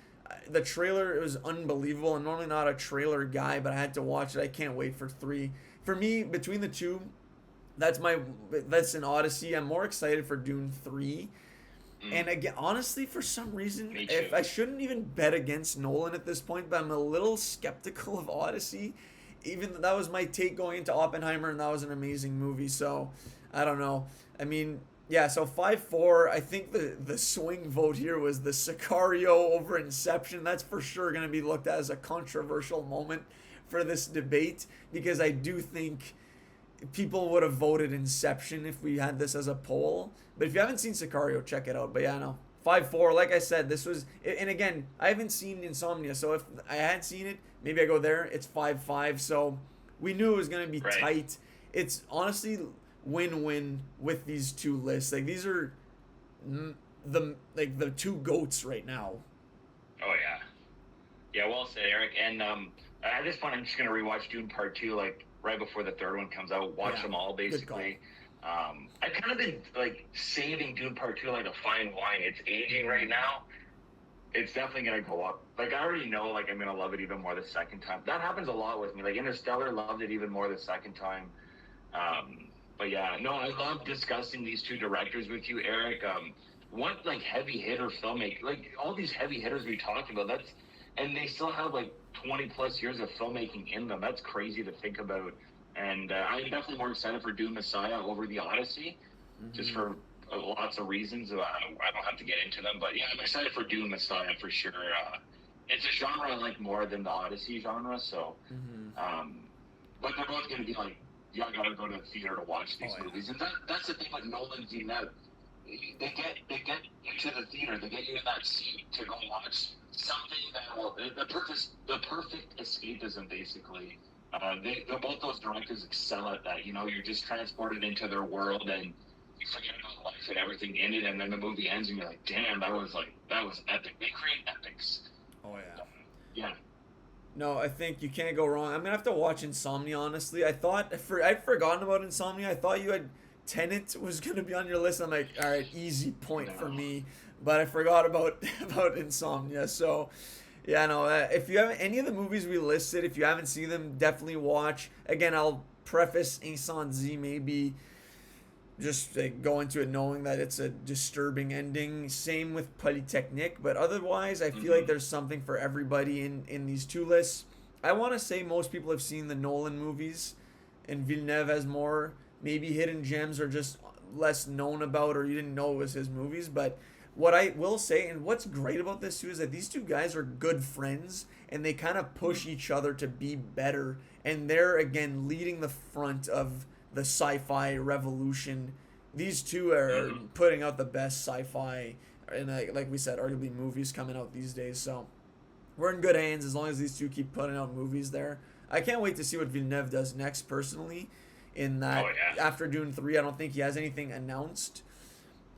The trailer it was unbelievable. I'm normally not a trailer guy, but I had to watch it. I can't wait for 3. For me, between the two, that's an Odyssey. I'm more excited for Dune 3. And again, honestly, for some reason, Me if too. I shouldn't even bet against Nolan at this point, but I'm a little skeptical of Odyssey. Even though that was my take going into Oppenheimer, and that was an amazing movie. So I don't know. I mean, yeah. So 5-4. I think the swing vote here was the Sicario over Inception. That's for sure going to be looked at as a controversial moment for this debate because I do think people would have voted Inception if we had this as a poll. But if you haven't seen Sicario, check it out. But yeah, no. 5-4, like I said, this was. And again, I haven't seen Insomnia, so if I had seen it, maybe I go there. It's 5-5, so we knew it was going to be Right. tight. It's honestly win-win with these two lists. Like, these are the two goats right now. Oh yeah. Yeah, well said, Eric. And at this point, I'm just gonna rewatch Dune Part 2, like right before the third one comes out. Watch Yeah, them all good call. basically. I've kind of been like saving Dune Part 2 like a fine wine. It's aging right now. It's definitely gonna go up. Like I already know, like I'm gonna love it even more the second time. That happens a lot with me. Like Interstellar, loved it even more the second time. But yeah, no, I love discussing these two directors with you, Eric. One like heavy hitter filmmaker, like all these heavy hitters we talked about. And they still have like 20 plus years of filmmaking in them. That's crazy to think about. And I'm definitely more excited for Dune Messiah over the Odyssey, just for lots of reasons. I don't have to get into them, but yeah, I'm excited for Dune Messiah for sure. It's a genre I like more than the Odyssey genre, so. But they're both going to be like, you gotta go to the theater to watch these movies, and that's the thing with Nolan Villeneuve. They get into the theater, they get you in that seat to go watch something that will the perfect escapism basically. They're both those directors excel at that. You know, you're just transported into their world and you forget about life and everything in it, and then the movie ends and you're like, damn, that was epic. They create epics. Oh yeah. Yeah. No, I think you can't go wrong. I'm gonna have to watch Insomnia. Honestly, I'd forgotten about Insomnia. I thought you had Tenet was gonna be on your list. I'm like, all right, easy point for me. But I forgot about about Insomnia. So, yeah, no. If you haven't any of the movies we listed, if you haven't seen them, definitely watch. Again, I'll preface Insomnia maybe just like go into it knowing that it's a disturbing ending. Same with Polytechnique, but otherwise, I feel like there's something for everybody in these two lists. I want to say most people have seen the Nolan movies, and Villeneuve has more. Maybe hidden gems are just less known about, or you didn't know it was his movies. But what I will say, and what's great about this too, is that these two guys are good friends, and they kind of push each other to be better. And they're again leading the front of the sci-fi revolution. These two are putting out the best sci-fi, and like we said, arguably movies coming out these days. So we're in good hands as long as these two keep putting out movies there. I can't wait to see what Villeneuve does next personally. In that, after Dune 3, I don't think he has anything announced.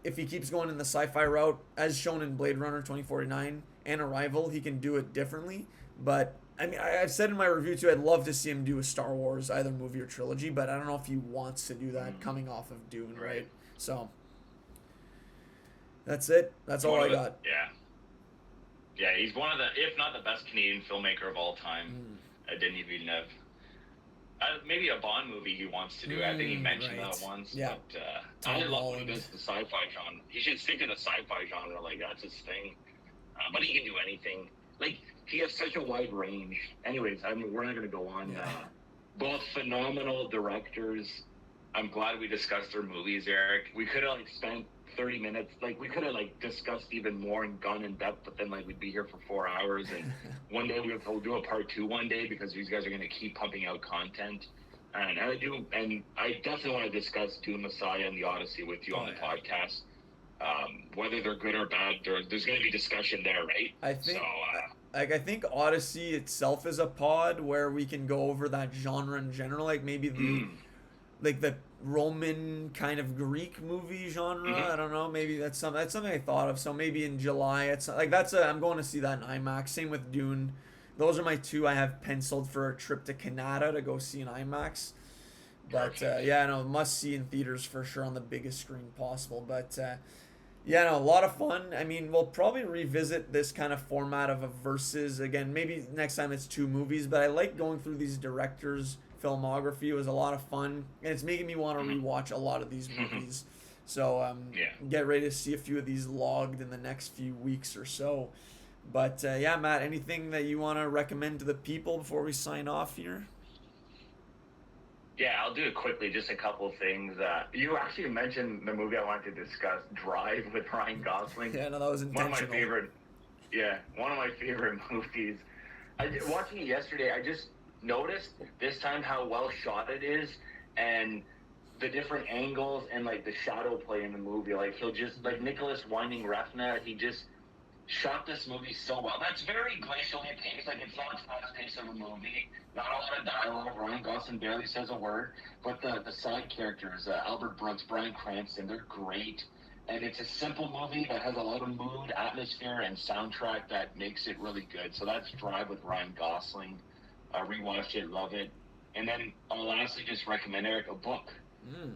If he keeps going in the sci-fi route, as shown in Blade Runner 2049 and Arrival, he can do it differently. But I mean, I've said in my review too, I'd love to see him do a Star Wars, either movie or trilogy, but I don't know if he wants to do that coming off of Dune, right? So that's it. That's all I got. Yeah. Yeah, he's one of the, if not the best Canadian filmmaker of all time, Denis Villeneuve. Maybe a Bond movie he wants to do. I think he mentioned right. that once. Yeah. But I Tom love when he Holland. does the sci-fi genre. He should stick to the sci-fi genre. Like, that's his thing. But he can do anything. Like, he has such a wide range. Anyways, I mean, we're not going to go on. Yeah. Both phenomenal directors. I'm glad we discussed their movies, Eric. We could have, like, spent 30 minutes. Like, we could have, like, discussed even more and gone in depth, but then, like, we'd be here for 4 hours. And one day we'll do a part 2 one day, because these guys are going to keep pumping out content. And I definitely want to discuss Dune, Messiah, and the Odyssey with you on the podcast. Whether they're good or bad, there's going to be discussion there, right? I think Odyssey itself is a pod where we can go over that genre in general, like maybe the Roman kind of Greek movie genre. I don't know. Maybe that's something I thought of. So maybe in July, I'm going to see that in IMAX. Same with Dune. Those are my 2 I have penciled for a trip to Canada to go see in IMAX. But must see in theaters for sure on the biggest screen possible. But a lot of fun. I mean, we'll probably revisit this kind of format of a versus again. Maybe next time it's 2 movies. But I like going through these directors' filmography. It was a lot of fun, and it's making me want to rewatch a lot of these movies. So get ready to see a few of these logged in the next few weeks or so. But Matt, anything that you want to recommend to the people before we sign off here? Yeah, I'll do it quickly. Just a couple of things. You actually mentioned the movie I wanted to discuss, Drive, with Ryan Gosling. Yeah, no, that was intentional. One of my favorite movies. Watching it yesterday, I just noticed this time how well shot it is, and the different angles and like the shadow play in the movie. Like, he'll just, like, Nicholas Winding Refn, he just shot this movie so well. That's very glacially paced. Like, it's not fast pace of a movie. Not a lot of dialogue. Ryan Gosling barely says a word. But the side characters, Albert Brooks, Bryan Cranston, they're great. And it's a simple movie that has a lot of mood, atmosphere, and soundtrack that makes it really good. So that's Drive with Ryan Gosling. Rewatched it, love it. And then I'll lastly just recommend, Eric, a book.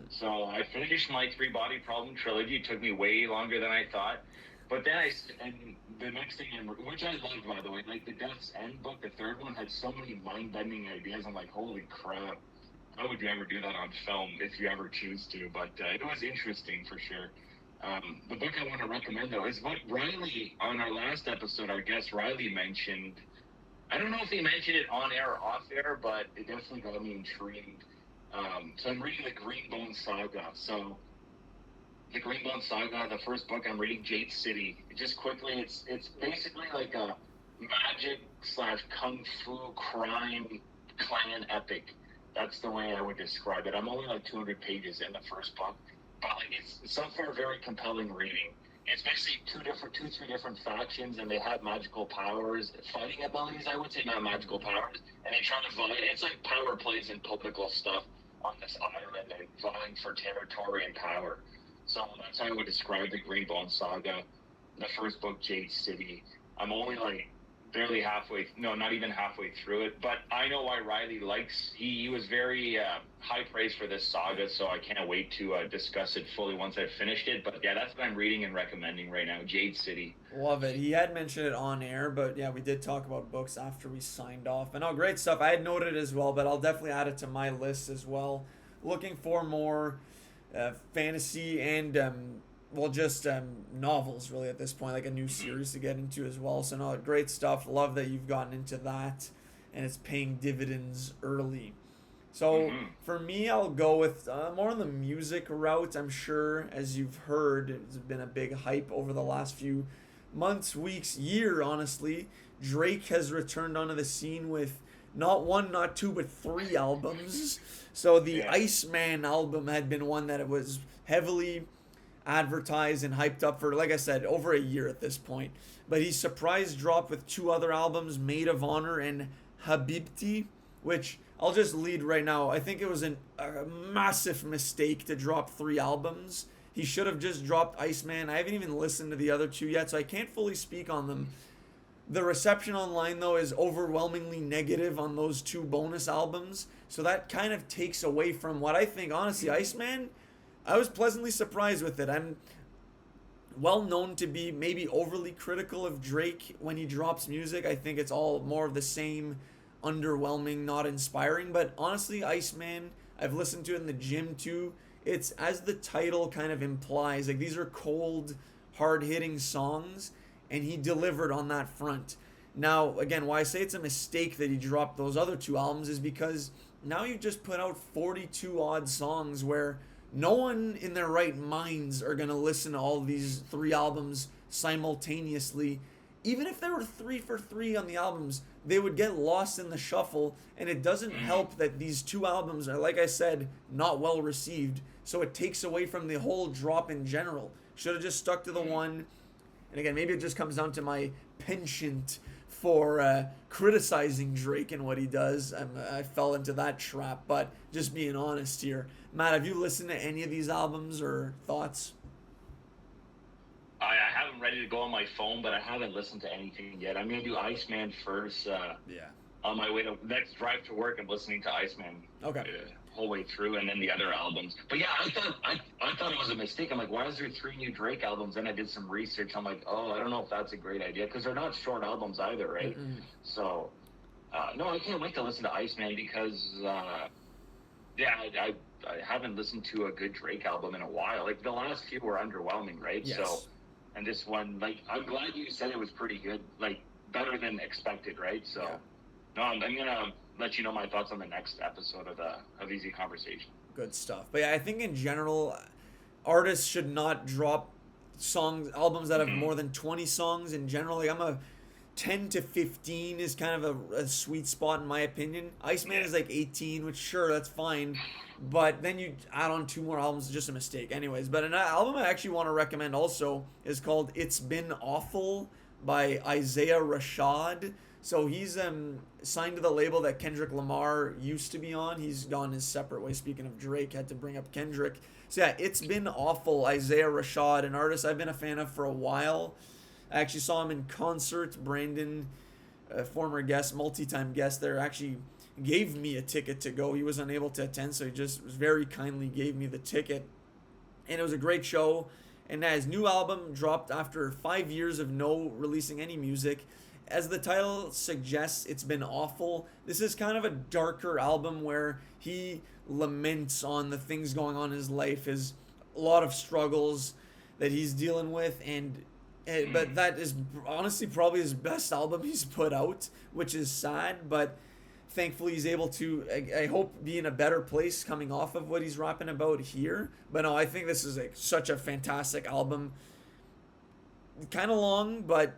So I finished my 3 Body Problem trilogy. It took me way longer than I thought. But then the next thing, which I loved, by the way, like the Death's End book, the 3rd one, had so many mind-bending ideas. I'm like, holy crap. How would you ever do that on film if you ever choose to? But it was interesting for sure. The book I want to recommend, though, is what Riley, on our last episode, our guest Riley mentioned. I don't know if he mentioned it on air or off air, but it definitely got me intrigued. So I'm reading the Greenbone Saga. So the Greenbone Saga, the first book I'm reading, Jade City. Just quickly, it's basically like a magic / kung fu crime clan epic. That's the way I would describe it. I'm only like 200 pages in the first book, but like it's so far very compelling reading. It's basically 3 different factions, and they have magical powers, fighting abilities, I would say, not magical powers, and they try to vie. It's like power plays and political stuff on this island and vying for territory and power. So that's how I would describe the Greenbone Saga. The first book, Jade City. I'm only like barely not even halfway through it. But I know why Riley likes. He was very high praise for this saga, so I can't wait to discuss it fully once I've finished it. But yeah, that's what I'm reading and recommending right now, Jade City. Love it. He had mentioned it on air, but yeah, we did talk about books after we signed off. And great stuff. I had noted it as well, but I'll definitely add it to my list as well. Looking for more fantasy and novels really at this point, like a new series to get into as well. So no, great stuff. Love that you've gotten into that and it's paying dividends early. So for me, I'll go with more on the music route. I'm sure, as you've heard, it's been a big hype over the last few months, weeks, year, honestly. Drake has returned onto the scene with not 1, not 2, but 3 albums. So the Iceman album had been one that it was heavily advertised and hyped up for, like I said, over a year at this point. But he surprise dropped with 2 other albums, Maid of Honor and Habibti, which I'll just lead right now. I think it was a massive mistake to drop 3 albums. He should have just dropped Iceman. I haven't even listened to the other 2 yet, so I can't fully speak on them. The reception online, though, is overwhelmingly negative on those 2 bonus albums. So that kind of takes away from what I think, honestly, Iceman, I was pleasantly surprised with it. well known to be maybe overly critical of Drake when he drops music. I think it's all more of the same, underwhelming, not inspiring. But honestly, Iceman, I've listened to it in the gym too. It's as the title kind of implies, like these are cold, hard hitting songs, and he delivered on that front. Now, again, why I say it's a mistake that he dropped those other two albums is because now you've just put out 42 odd songs where no one in their right minds are going to listen to all these three albums simultaneously. Even if there were 3 for 3 on the albums, they would get lost in the shuffle, and it doesn't help that these two albums are, like I said, not well received, so it takes away from the whole drop in general. Should have just stuck to the one. And again, maybe it just comes down to my penchant for criticizing Drake and what he does. I fell into that trap, but just being honest here. Matt, have you listened to any of these albums or thoughts? I have them ready to go on my phone, but I haven't listened to anything yet. I'm going to do Iceman first. Yeah. On my way to next drive to work, I'm listening to Iceman. Okay. Whole way through, and then the other albums. But yeah, I thought it was a mistake. I'm like, why is there 3 new Drake albums? Then I did some research. I'm like, oh, I don't know if that's a great idea because they're not short albums either, right? Mm-mm. So, no, I can't wait to listen to Iceman because, yeah, I haven't listened to a good Drake album in a while. Like the last few were underwhelming, right? Yes. So, and this one, like, I'm glad you said it was pretty good, like better than expected, right? So, Yeah. no, I'm gonna let you know my thoughts on the next episode of Eazy Conversation. Good stuff. But yeah, I think in general, artists should not drop albums that have more than 20 songs in general. Like I'm a 10 to 15 is kind of a sweet spot in my opinion. Iceman is like 18, which sure, that's fine. But then you add on 2 more albums, just a mistake. Anyways, but an album I actually want to recommend also is called It's Been Awful by Isaiah Rashad. So he's signed to the label that Kendrick Lamar used to be on. He's gone his separate way. Speaking of Drake, had to bring up Kendrick. So yeah, It's Been Awful, Isaiah Rashad, an artist I've been a fan of for a while. I actually saw him in concert. Brandon, a former guest, multi-time guest there, actually gave me a ticket to go. He was unable to attend, so he just very kindly gave me the ticket. And it was a great show. And his new album dropped after 5 years of no releasing any music. As the title suggests, It's Been Awful. This is kind of a darker album where he laments on the things going on in his life, a lot of struggles that he's dealing with, but that is honestly probably his best album he's put out, which is sad, but thankfully he's able to, I hope, be in a better place coming off of what he's rapping about here. But no, I think this is such a fantastic album. Kind of long, but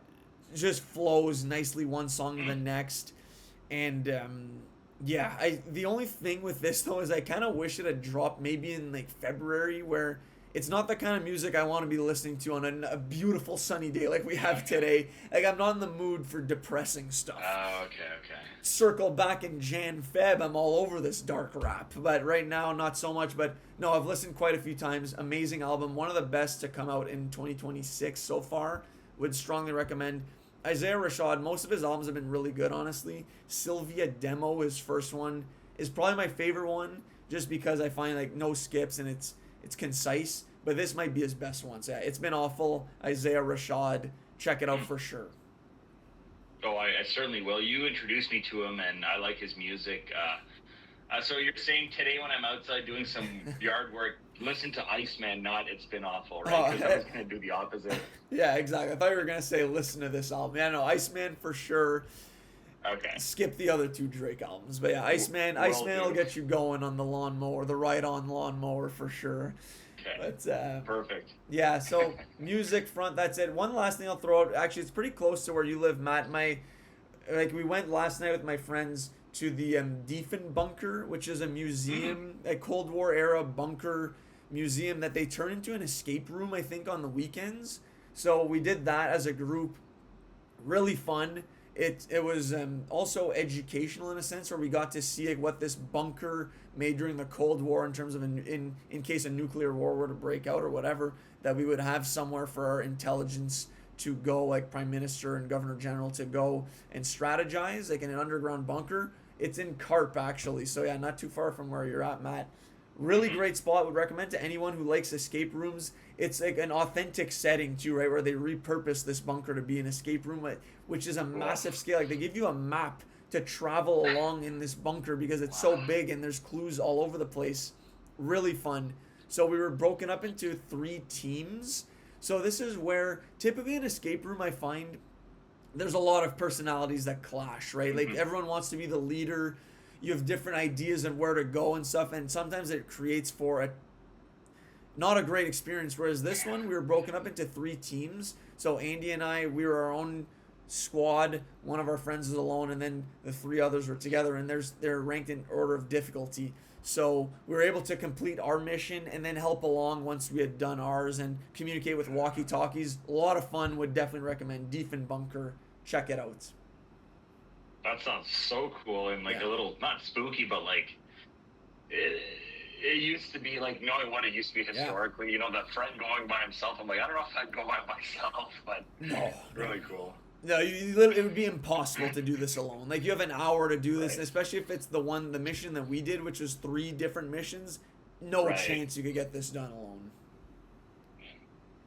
just flows nicely one song to the next. And the only thing with this though is I kind of wish it had dropped maybe in like February, where it's not the kind of music I want to be listening to on a beautiful sunny day like we have today. Like I'm not in the mood for depressing stuff. Oh, okay. Circle back in Feb, I'm all over this dark rap. But right now, not so much. But no, I've listened quite a few times. Amazing album. One of the best to come out in 2026 so far. Would strongly recommend. Isaiah Rashad, most of his albums have been really good, honestly. Sylvia Demo, his first one, is probably my favorite one, just because I find like no skips and it's concise. But this might be his best one. So yeah, It's Been Awful, Isaiah Rashad. Check it out for sure. Oh, I certainly will. You introduced me to him, and I like his music. So you're saying today when I'm outside doing some yard work, listen to Iceman, not It's Been Awful, right? Because I was going to do the opposite. Yeah, exactly. I thought you were going to say listen to this album. Yeah, no, Iceman for sure. Okay. Skip the other 2 Drake albums. But yeah, Iceman will get you going on the lawnmower, the ride-on lawnmower for sure. Okay. But, perfect. Yeah, so music front, that's it. One last thing I'll throw out. Actually, it's pretty close to where you live, Matt. We went last night with my friends to the Diefen Bunker, which is a museum, a Cold War era bunker museum that they turn into an escape room, I think, on the weekends. So we did that as a group. Really fun. It was also educational in a sense, where we got to see what this bunker made during the Cold War in terms of in case a nuclear war were to break out or whatever, that we would have somewhere for our intelligence to go, like Prime Minister and Governor General to go and strategize, like in an underground bunker. It's in Carp, actually. So yeah, not too far from where you're at, Matt. Really great spot. Would recommend to anyone who likes escape rooms. It's like an authentic setting too, right? Where they repurpose this bunker to be an escape room, which is a massive scale. Like they give you a map to travel along in this bunker because it's so big and there's clues all over the place. Really fun. So we were broken up into 3 teams. So this is where typically an escape room I find there's a lot of personalities that clash, right? Like everyone wants to be the leader. You have different ideas of where to go and stuff, and sometimes it creates for a not a great experience. Whereas this one, we were broken up into 3 teams. So Andy and I, we were our own squad. One of our friends was alone, and then the 3 others were together. And they're ranked in order of difficulty. So we were able to complete our mission and then help along once we had done ours and communicate with walkie-talkies. A lot of fun. Would definitely recommend Defen Bunker. Check it out. That sounds so cool and like a little, not spooky, but like it used to be like, knowing what it used to be historically, you know, that friend going by himself. I'm like, I don't know if I'd go by myself, but really cool. No, it would be impossible to do this alone. Like you have an hour to do this, and especially if it's the mission that we did, which was 3 different missions. No chance you could get this done alone.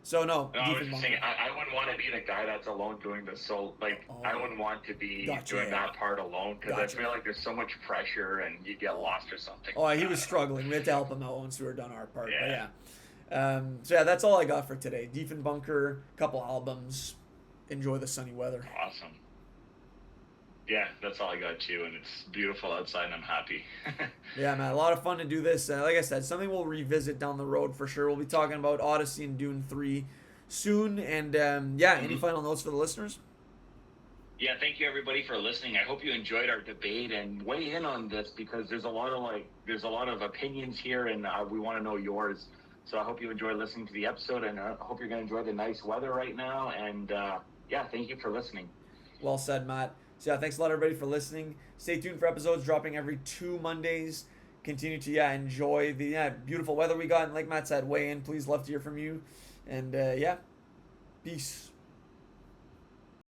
So no, I was just saying, I wouldn't want to be the guy that's alone doing this. So like, I wouldn't want to be doing that part alone because I feel like there's so much pressure and you get lost or something. Oh, he was struggling. We had to help him out once we were done our part. Yeah. So yeah, that's all I got for today. Defen Bunker, couple albums. Enjoy the sunny weather. Awesome. Yeah, that's all I got too, and it's beautiful outside, and I'm happy. Yeah, man, a lot of fun to do this. Like I said, something we'll revisit down the road for sure. We'll be talking about Odyssey and Dune 3 soon, and any final notes for the listeners? Yeah, thank you everybody for listening. I hope you enjoyed our debate and weigh in on this because there's a lot of opinions here, and we want to know yours. So I hope you enjoy listening to the episode, and I hope you're going to enjoy the nice weather right now. And thank you for listening. Well said, Matt. So thanks a lot, everybody, for listening. Stay tuned for episodes dropping every 2 Mondays. Continue to enjoy the beautiful weather we got. And like Matt said, weigh in. Please, love to hear from you. And peace.